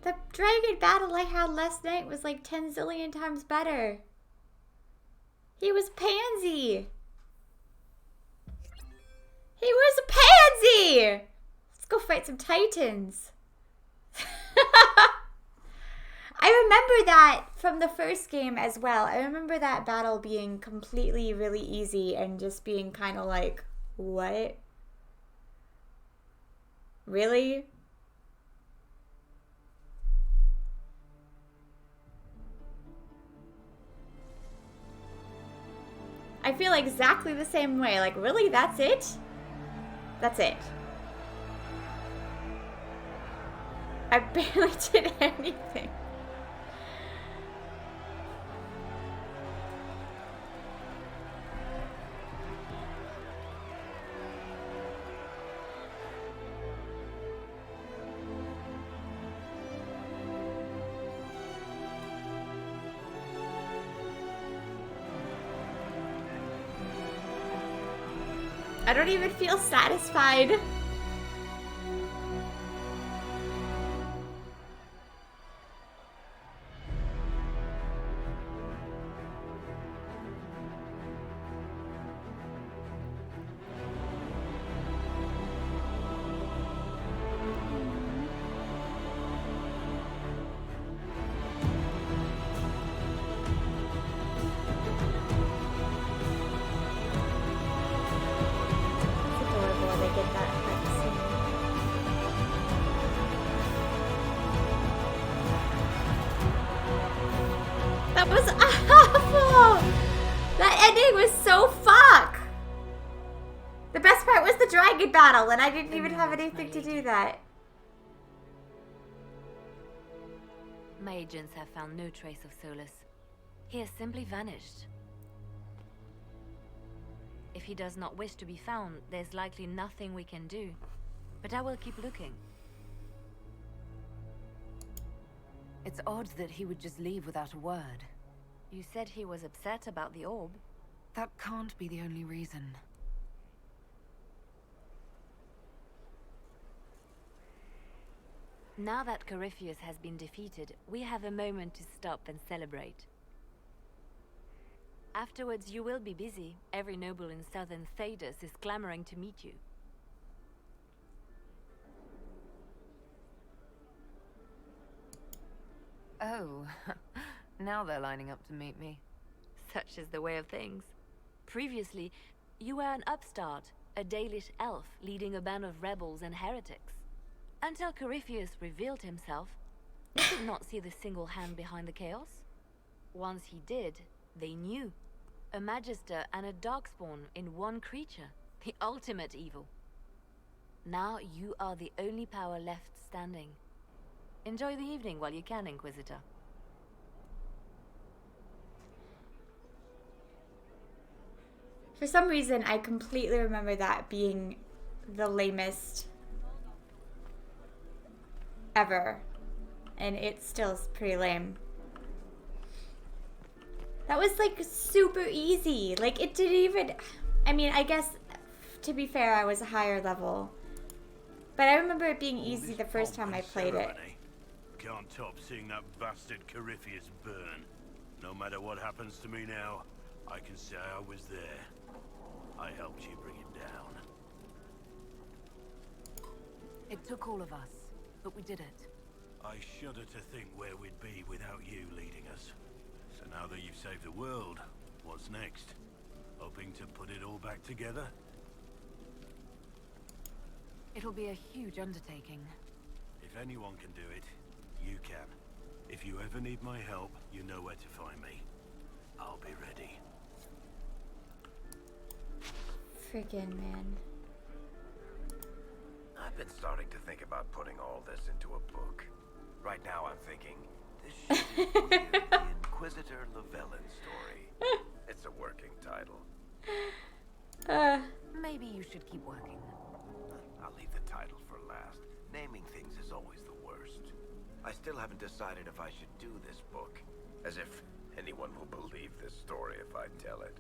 The dragon battle I had last night was like 10 zillion times better. He was pansy. He was a pansy! Let's go fight some titans. I remember that from the first game as well. I remember that battle being completely really easy and just being kind of like, what? Really? I feel exactly the same way. Like, really? That's it? That's it. I barely did anything. I don't even feel satisfied. That was awful! That ending was so fuck! The best part was the dragon battle, and I didn't even have anything to do that.
My agents have found no trace of Solus. He has simply vanished. If he does not wish to be found, there's likely nothing we can do. But I will keep looking.
It's odd that he would just leave without a word.
You said he was upset about the orb.
That can't be the only reason.
Now that COREPHYUS has been defeated, we have a moment to stop and celebrate. Afterwards, you will be busy. Every noble in southern Thedas is clamoring to meet you.
Oh, now they're lining up to meet me.
Such is the way of things. Previously, you were an upstart, a Dalish elf leading a band of rebels and heretics. Until COREPHYUS revealed himself, you could not see the single hand behind the chaos. Once he did, they knew. A Magister and a Darkspawn in one creature, the ultimate evil. Now you are the only power left standing. Enjoy the evening while you can, Inquisitor.
For some reason, I completely remember that being the lamest ever. And it still is pretty lame. That was like super easy. Like it didn't even, I mean, I guess to be fair, I was a higher level. But I remember it being easy the first time I played it.
Can't top seeing that bastard COREPHYUS burn. No matter what happens to me now, I can say I was there. I helped you bring him down.
It took all of us, but we did it.
I shudder to think where we'd be without you leading us. So now that you've saved the world, what's next? Hoping to put it all back together?
It'll be a huge undertaking.
If anyone can do it, you can. If you ever need my help, you know where to find me. I'll be ready.
Friggin' man.
I've been starting to think about putting all this into a book. Right now I'm thinking, this should be weird, the Inquisitor Llewellyn story. It's a working title.
Maybe you should keep working.
I'll leave the title for last. Naming things is always the worst. I still haven't decided if I should do this book. As if anyone will believe this story if I tell it.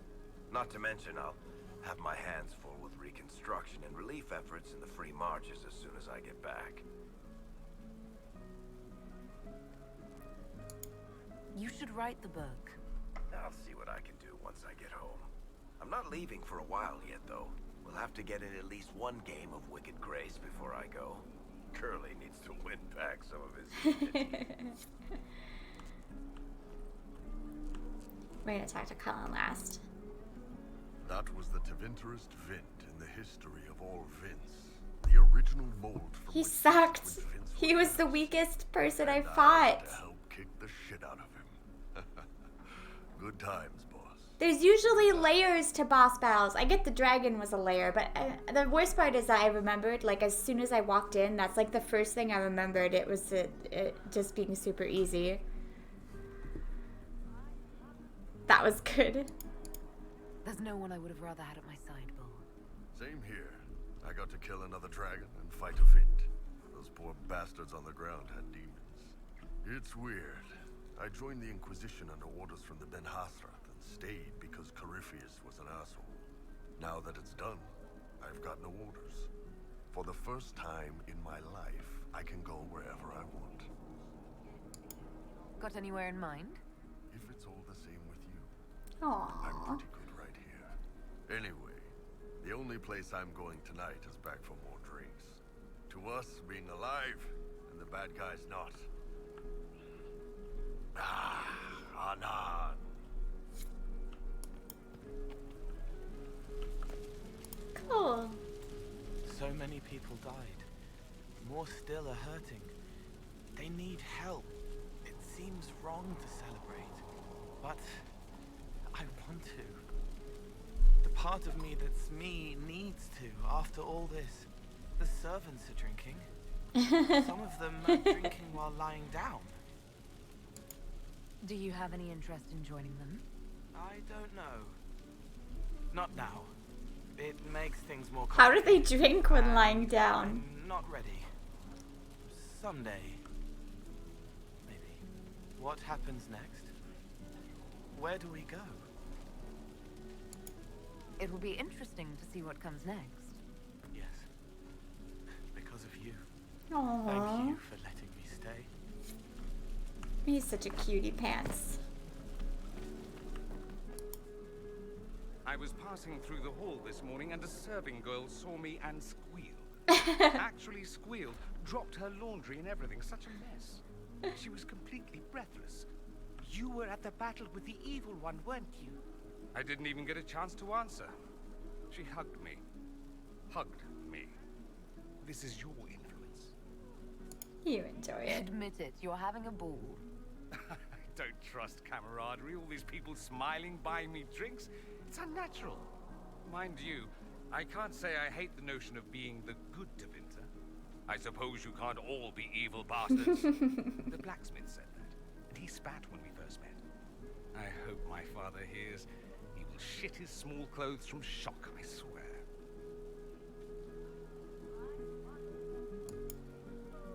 Not to mention I'll have my hands full with reconstruction and relief efforts in the free marches as soon as I get back.
You should write the book.
I'll see what I can do once I get home. I'm not leaving for a while yet, though. We'll have to get in at least one game of Wicked Grace before I go. Curly needs to win back some of his...
We're gonna talk to Cullen last.
That was the Tevinterest Vint in the history of all Vints. The original mold from
He sucked. He was the weakest person I fought.
to help kick the shit out of him. Good times, boss.
There's usually layers to boss battles. I get the dragon was a layer, but the worst part is that I remembered, like, as soon as I walked in, that's like the first thing I remembered. It was it just being super easy. That was good.
There's no one I would have rather had at my side, Bull.
Same here. I got to kill another dragon and fight a Vint. Those poor bastards on the ground had demons. It's weird. I joined the Inquisition under orders from the Ben Hasrath and stayed because COREPHYUS was an asshole. Now that it's done, I've got no orders. For the first time in my life, I can go wherever I want.
Got anywhere in mind?
If it's all the same with you.
Aww.
I'm pretty good right here. Anyway, the only place I'm going tonight is back for more drinks. To us, being alive, and the bad guys not. Anan.
Cool.
So many people died. More still are hurting. They need help. It seems wrong to celebrate. But I want to. The part of me that's me needs to, after all this. The servants are drinking. Some of them are drinking while lying down.
Do you have any interest in joining them?
I don't know. Not now. It makes things more
How do they
complicated.
drink when lying down?
I'm not ready. Someday. Maybe. What happens next? Where do we go?
It will be interesting to see what comes next.
Yes. Because of you.
Aww.
Thank you for letting me stay.
He's such a cutie pants.
I was passing through the hall this morning and a serving girl saw me and squealed. Actually squealed. Dropped her laundry and everything. Such a mess. She was completely breathless.
You were at the battle with the evil one, weren't you?
I didn't even get a chance to answer. She hugged me. Hugged me. This is your influence.
You enjoy it.
Admit it, you're having a ball.
I don't trust camaraderie. All these people smiling, buying me drinks. It's unnatural. Mind you, I can't say I hate the notion of being the good Tevinter. I suppose you can't all be evil bastards. The blacksmith said that, and he spat when we first met. I hope my father hears. He will shit his small clothes from shock, I swear.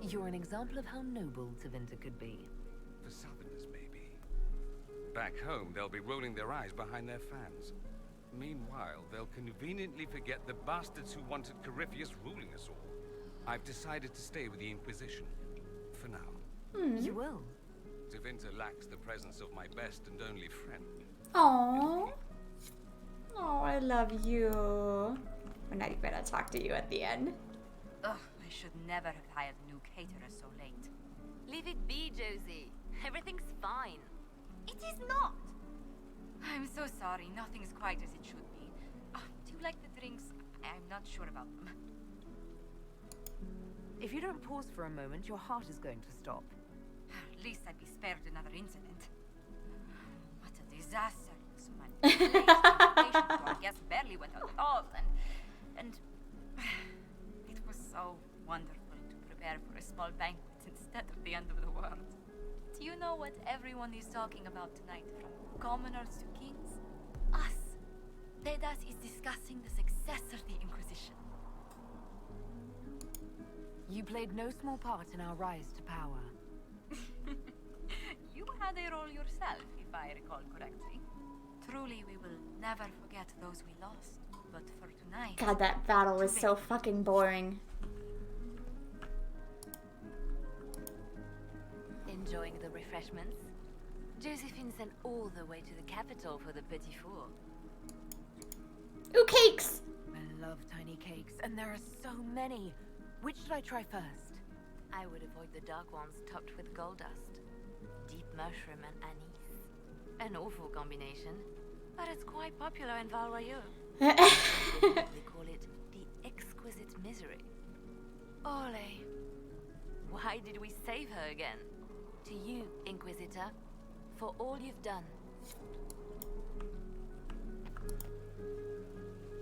You're an example of how noble Tevinter could be.
For Southerners, maybe. Back home, they'll be rolling their eyes behind their fans. Meanwhile, they'll conveniently forget the bastards who wanted COREPHYUS ruling us all. I've decided to stay with the Inquisition. For now.
You will.
Tevinter lacks the presence of my best and only friend.
Aww. Oh, I love you. We're not even gonna talk to you at the end.
Ugh, I should never have hired a new caterer so late.
Leave it be, Josie. Everything's fine.
It is not! I'm so sorry, nothing's quite as it should be. Do you like the drinks? I'm not sure about them.
If you don't pause for a moment, your heart is going to stop.
At least I'd be spared another incident. What a disaster. So many patients, our guests barely went out at all, and it was so wonderful to prepare for a small banquet instead of the end of the world. Do you know what everyone is talking about tonight, from commoners to kings? Us. Dedas is discussing the success of the Inquisition.
You played no small part in our rise to power.
You had a role yourself, if I recall correctly. Truly, we will never forget those we lost. But for tonight...
God, that battle was so fucking boring.
Enjoying the refreshments? Josephine sent all the way to the capital for the petit four.
Ooh, cakes!
I love tiny cakes, and there are so many. Which should I try first?
I would avoid the dark ones topped with gold dust. Deep mushroom and anise. An awful combination, but it's quite popular in Val Royeaux. They call it the exquisite misery. Ole. Why did we save her again? To you, Inquisitor, for all you've done.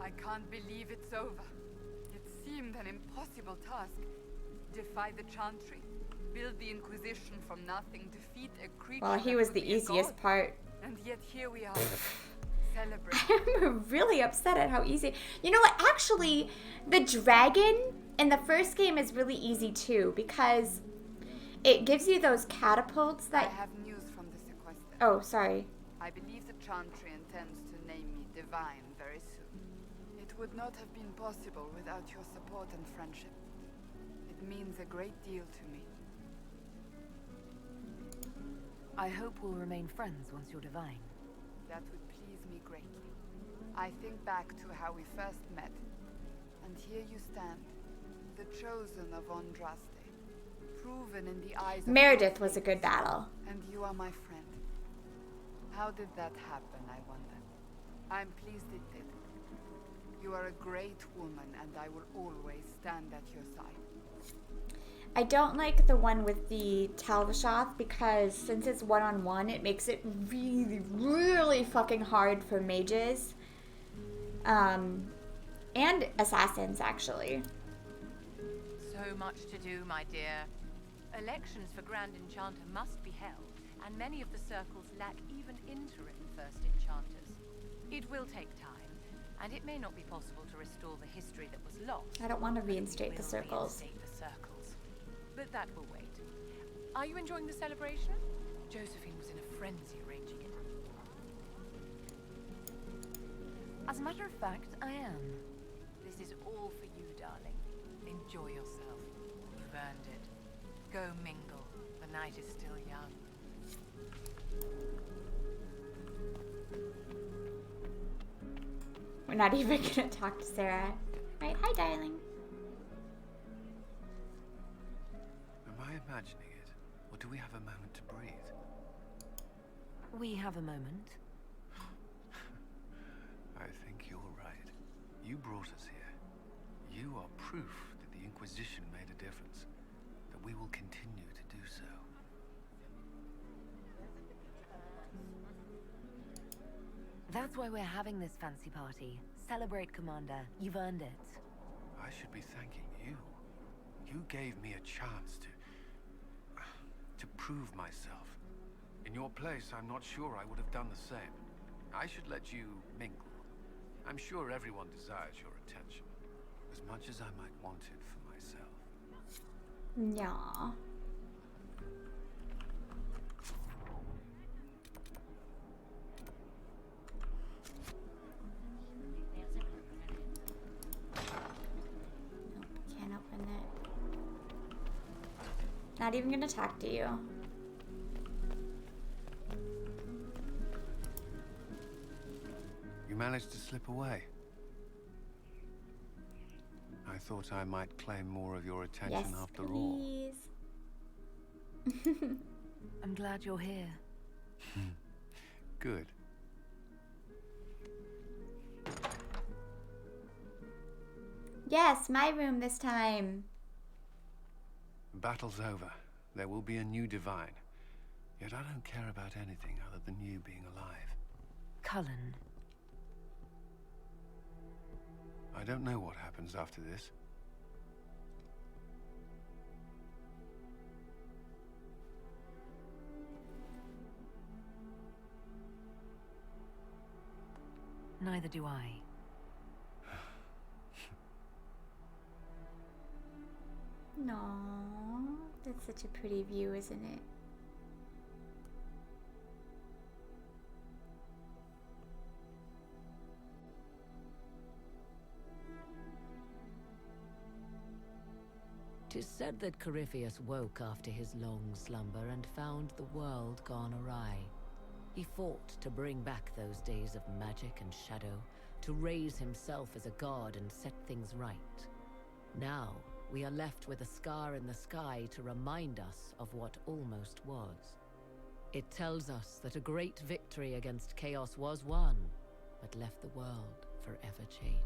I can't believe it's over. It seemed an impossible task. Defy the Chantry, build the Inquisition from nothing, defeat a creature.
Well, he
that
was
would
the
be a
easiest
god.
part.
And yet here we are, celebrating.
I'm really upset at how easy. You know what? Actually, the dragon in the first game is really easy too, because it gives you those catapults that.
I have news from the sequester.
Oh, sorry.
I believe the Chantry intends to name me Divine very soon. It would not have been possible without your support and friendship. It means a great deal to me.
I hope we'll remain friends once you're divine.
That would please me greatly. I think back to how we first met, and here you stand, the chosen of Andraste, proven in the eyes of
Meredith was a good battle.
And you are my friend. How did that happen, I wonder? I'm pleased it did. You are a great woman, and I will always stand at your side.
I don't like the one with the Talvishoth because since it's one-on-one, it makes it really, really fucking hard for mages. And assassins, actually.
So much to do, my dear. Elections for Grand Enchanter must be held, and many of the circles lack even interim First Enchanters. It will take time, and it may not be possible to restore the history that was lost.
I don't want to reinstate the circles.
But that will wait. Are you enjoying the celebration? Josephine was in a frenzy arranging it. As a matter of fact, I am. This is all for you, darling. Enjoy yourself. You've earned it. Go mingle. The night is still young.
We're not even gonna talk to Sarah. Right, hi darling.
Am I imagining it? Or do we have a moment to breathe?
We have a moment.
I think you're right. You brought us here. You are proof that the Inquisition made a difference. That we will continue to do so.
That's why we're having this fancy party. Celebrate, Commander. You've earned it.
I should be thanking you. You gave me a chance to prove myself. In your place, I'm not sure I would have done the same. I should let you mingle. I'm sure everyone desires your attention, as much as I might want it for myself.
Yeah. Can't open it. Not even gonna talk to you.
You managed to slip away. I thought I might claim more of your attention
Yes,
after
please.
I'm glad you're here.
all. Good.
Yes, my room this time.
Battle's over. There will be a new divine. Yet I don't care about anything other than you being alive.
Cullen.
I don't know what happens after this.
Neither do I.
No, that's such a pretty view, isn't it?
Tis said that COREPHYUS woke after his long slumber and found the world gone awry. He fought to bring back those days of magic and shadow, to raise himself as a god and set things right. Now, we are left with a scar in the sky to remind us of what almost was. It tells us that a great victory against chaos was won, but left the world forever changed.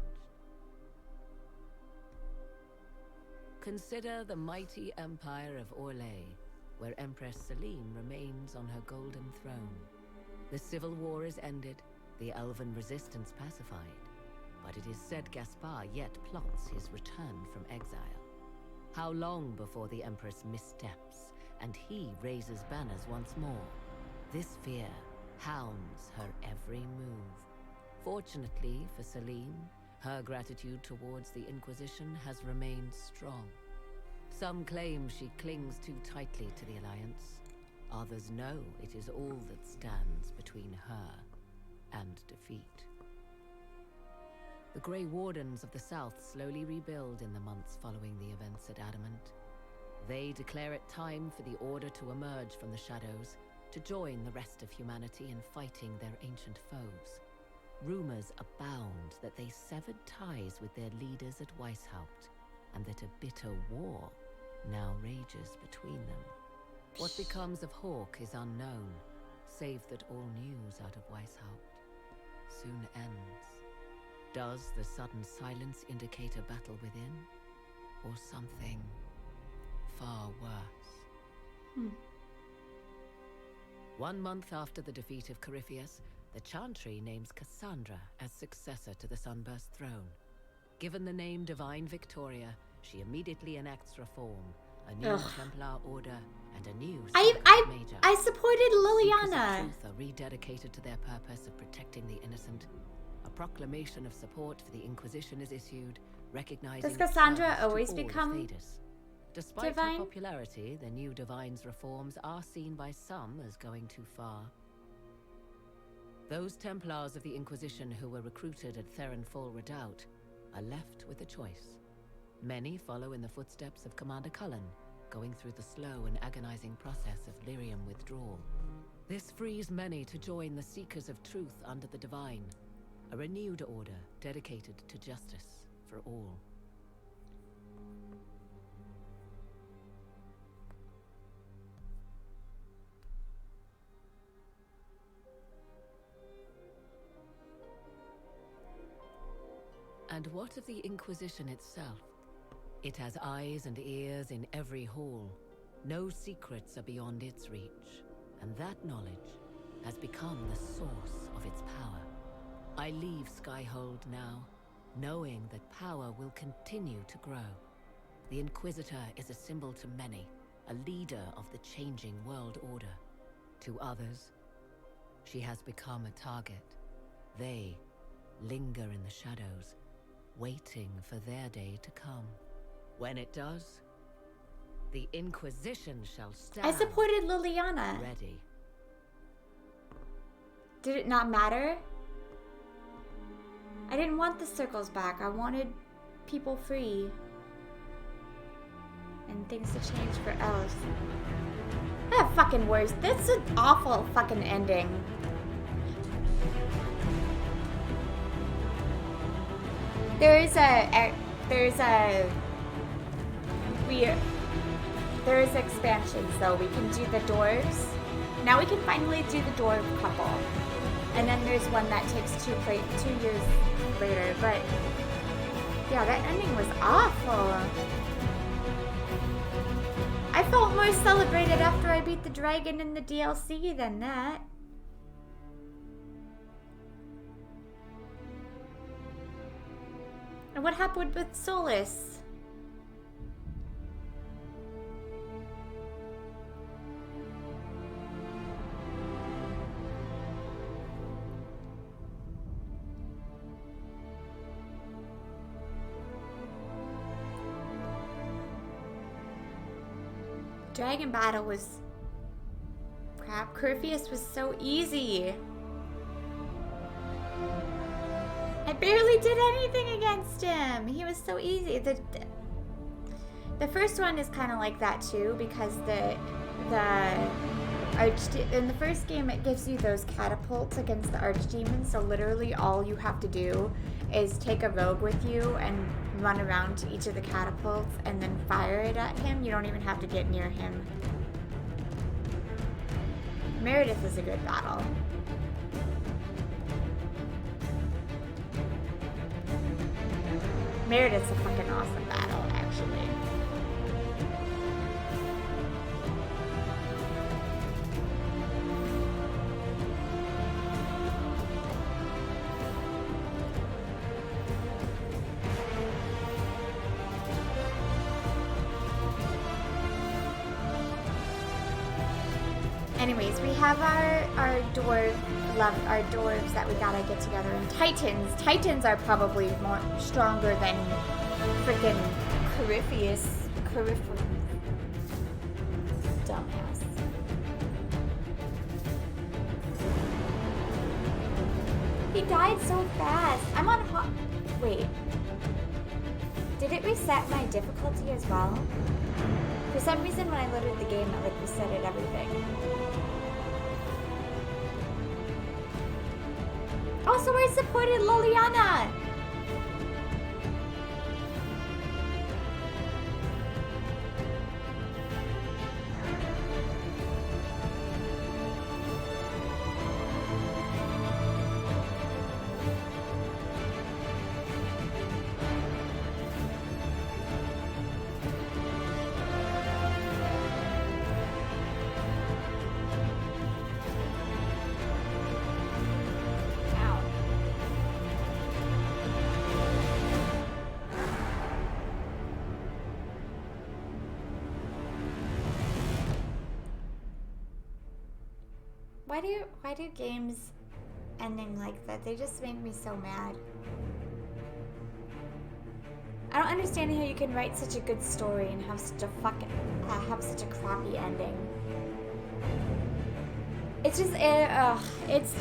Consider the mighty empire of Orlais, where Empress Celine remains on her golden throne. The civil war is ended, the elven resistance pacified, but it is said Gaspar yet plots his return from exile. How long before the Empress missteps, and he raises banners once more? This fear hounds her every move. Fortunately for Celine, her gratitude towards the Inquisition has remained strong. Some claim she clings too tightly to the Alliance. Others know it is all that stands between her and defeat. The Grey Wardens of the South slowly rebuild in the months following the events at Adamant. They declare it time for the Order to emerge from the shadows, to join the rest of humanity in fighting their ancient foes. Rumors abound that they severed ties with their leaders at Weishaupt, and that a bitter war now rages between them. What becomes of Hawke is unknown, save that all news out of Weishaupt soon ends. Does the sudden silence indicate a battle within, or something far worse. 1 month after the defeat of Corypheus, the Chantry names Cassandra as successor to the Sunburst throne. Given the name Divine Victoria, she immediately enacts reform, a new Templar order, and a new Major.
I supported Liliana.
Seekers of Truth are rededicated to their purpose of protecting the innocent. A proclamation of support for the Inquisition is issued, recognizing
Does Cassandra
its service to
always
all
become
Thedas. Despite
divine?
her popularity, the new Divine's reforms are seen by some as going too far. Those Templars of the Inquisition who were recruited at Theron Fall Redoubt are left with a choice. Many follow in the footsteps of Commander Cullen, going through the slow and agonizing process of lyrium withdrawal. This frees many to join the Seekers of Truth under the Divine, a renewed order dedicated to justice for all. And what of the Inquisition itself? It has eyes and ears in every hall. No secrets are beyond its reach, and that knowledge has become the source of its power. I leave Skyhold now, knowing that power will continue to grow. The Inquisitor is a symbol to many, a leader of the changing world order. To others, she has become a target. They linger in the shadows, waiting for their day to come. When it does, the Inquisition shall stand.
I supported Liliana.
Ready.
Did it not matter? I didn't want the circles back. I wanted people free. And things to change for elves. That fucking worse. That's an awful fucking ending. There's expansions though. We can do the dwarves. Now we can finally do the dwarf couple. And then there's one that takes 2 years later. But yeah, that ending was awful. I felt more celebrated after I beat the dragon in the DLC than that. And what happened with Solus? Dragon battle was crap. Coryphyus was so easy. I barely did anything against him. He was so easy. The first one is kind of like that too, because in the first game it gives you those catapults against the archdemons. So literally all you have to do is take a rogue with you and run around to each of the catapults and then fire it at him. You don't even have to get near him. Meredith is a good battle. Meredith's a fucking awesome battle, actually. Anyways, we have our dwarves that we gotta get together, and Titans are probably more stronger than freaking Coryphyus. Dumbass. He died so fast. I'm on wait. Did it reset my difficulty as well? For some reason when I loaded the game it like resetted everything. Also, I supported Liliana! Why do games ending like that? They just make me so mad. I don't understand how you can write such a good story and have such a crappy ending. It's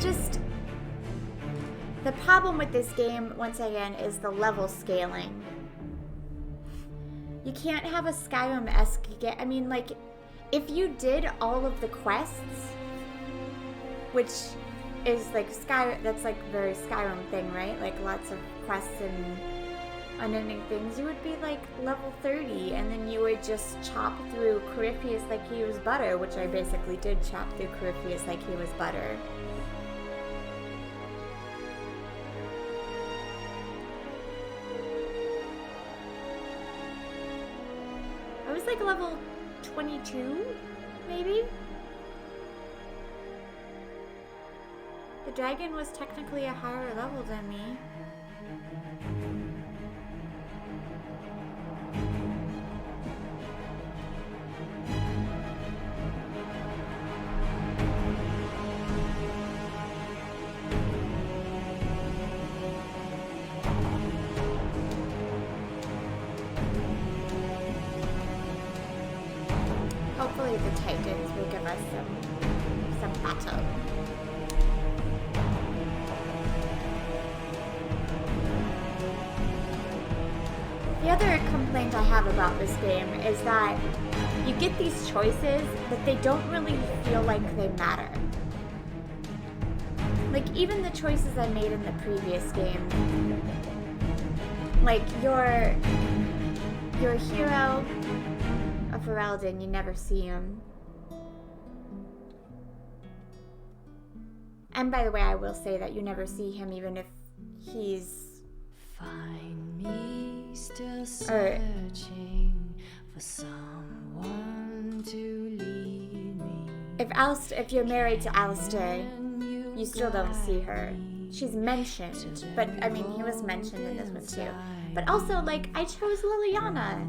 just the problem with this game, once again, is the level scaling. You can't have a Skyrim-esque game. I mean, like, if you did all of the quests, which is like that's like very Skyrim thing, right? Like lots of quests and unending things, you would be like level 30, and then you would just chop through COREPHYUS like he was butter, which I basically did chop through COREPHYUS like he was butter. I was like level 22, maybe? The dragon was technically a higher level than me. Hopefully the Titans will give us some battle. The other complaint I have about this game is that you get these choices, but they don't really feel like they matter. Like, even the choices I made in the previous game, like your hero of Ferelden, you never see him. And by the way, I will say that you never see him even if he's...
Find me still searching for someone to lead me.
If you're married to Alistair, you still don't see her. She's mentioned, but I mean, he was mentioned in this one too. But also, like, I chose Liliana.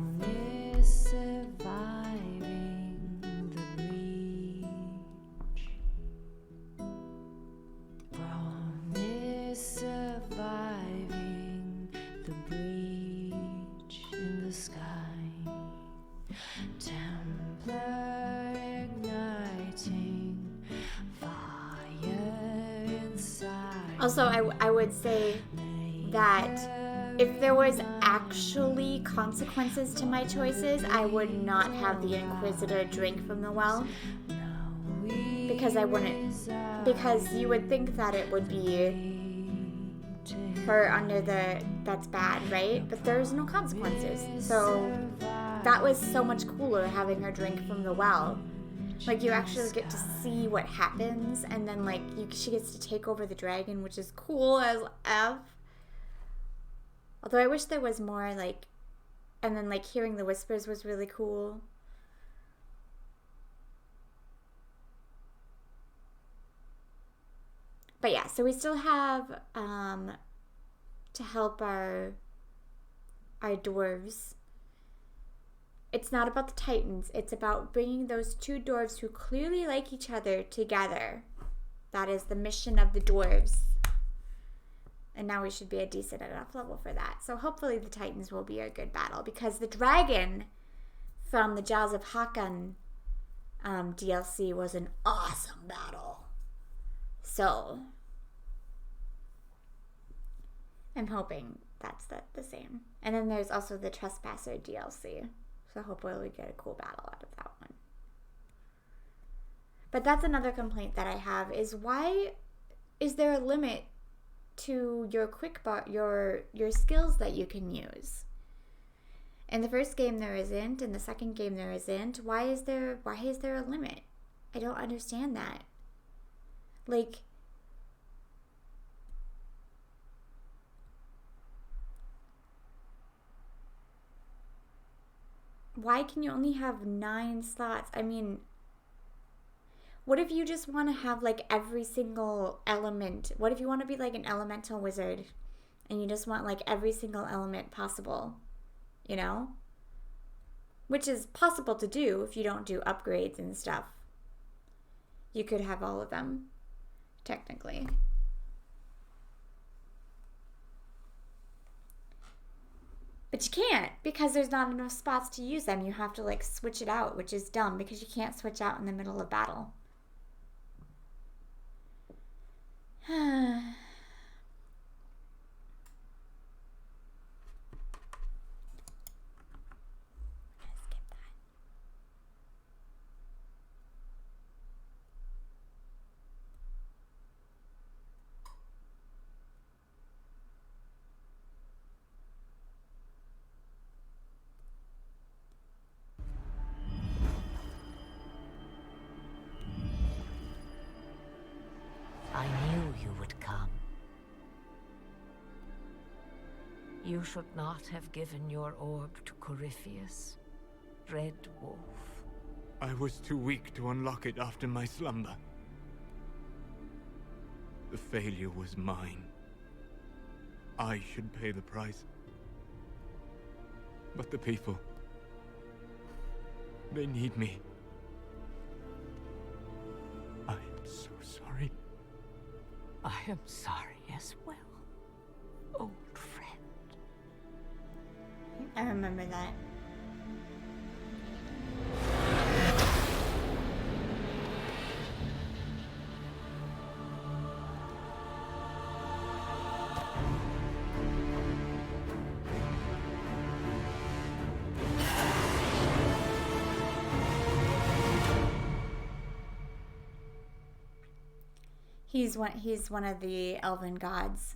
Surviving the breach in the sky. Templar igniting fire inside.
Also, I would say that if there was actually consequences to my choices, I would not have the Inquisitor drink from the well. Because I wouldn't. Because you would think that it would be her under that's bad, right? But there's no consequences. So that was so much cooler, having her drink from the well. Like, you actually get to see what happens, and then like she gets to take over the dragon, which is cool as F. Although I wish there was more, like, and then like hearing the whispers was really cool. But yeah, so we still have to help our dwarves. It's not about the Titans. It's about bringing those two dwarves who clearly like each other together. That is the mission of the dwarves. And now we should be a decent enough level for that. So hopefully the Titans will be a good battle, because the dragon from the Jaws of Hakan DLC was an awesome battle. So I'm hoping that's the same. And then there's also the Trespasser DLC. So hopefully we get a cool battle out of that one. But that's another complaint that I have, is why is there a limit to your your skills that you can use? In the first game there isn't, in the second game there isn't. Why is there a limit? I don't understand that. Like, why can you only have 9 slots? I mean, what if you just want to have like every single element? What if you want to be like an elemental wizard and you just want like every single element possible, you know? Which is possible to do if you don't do upgrades and stuff. You could have all of them, technically. But you can't, because there's not enough spots to use them. You have to, like, switch it out, which is dumb, because you can't switch out in the middle of battle.
I knew you would come. You should not have given your orb to COREPHYUS, Red Wolf.
I was too weak to unlock it after my slumber. The failure was mine. I should pay the price. But the people... they need me. I am so sorry.
I am sorry as well, old friend.
I remember that. He's one of the elven gods.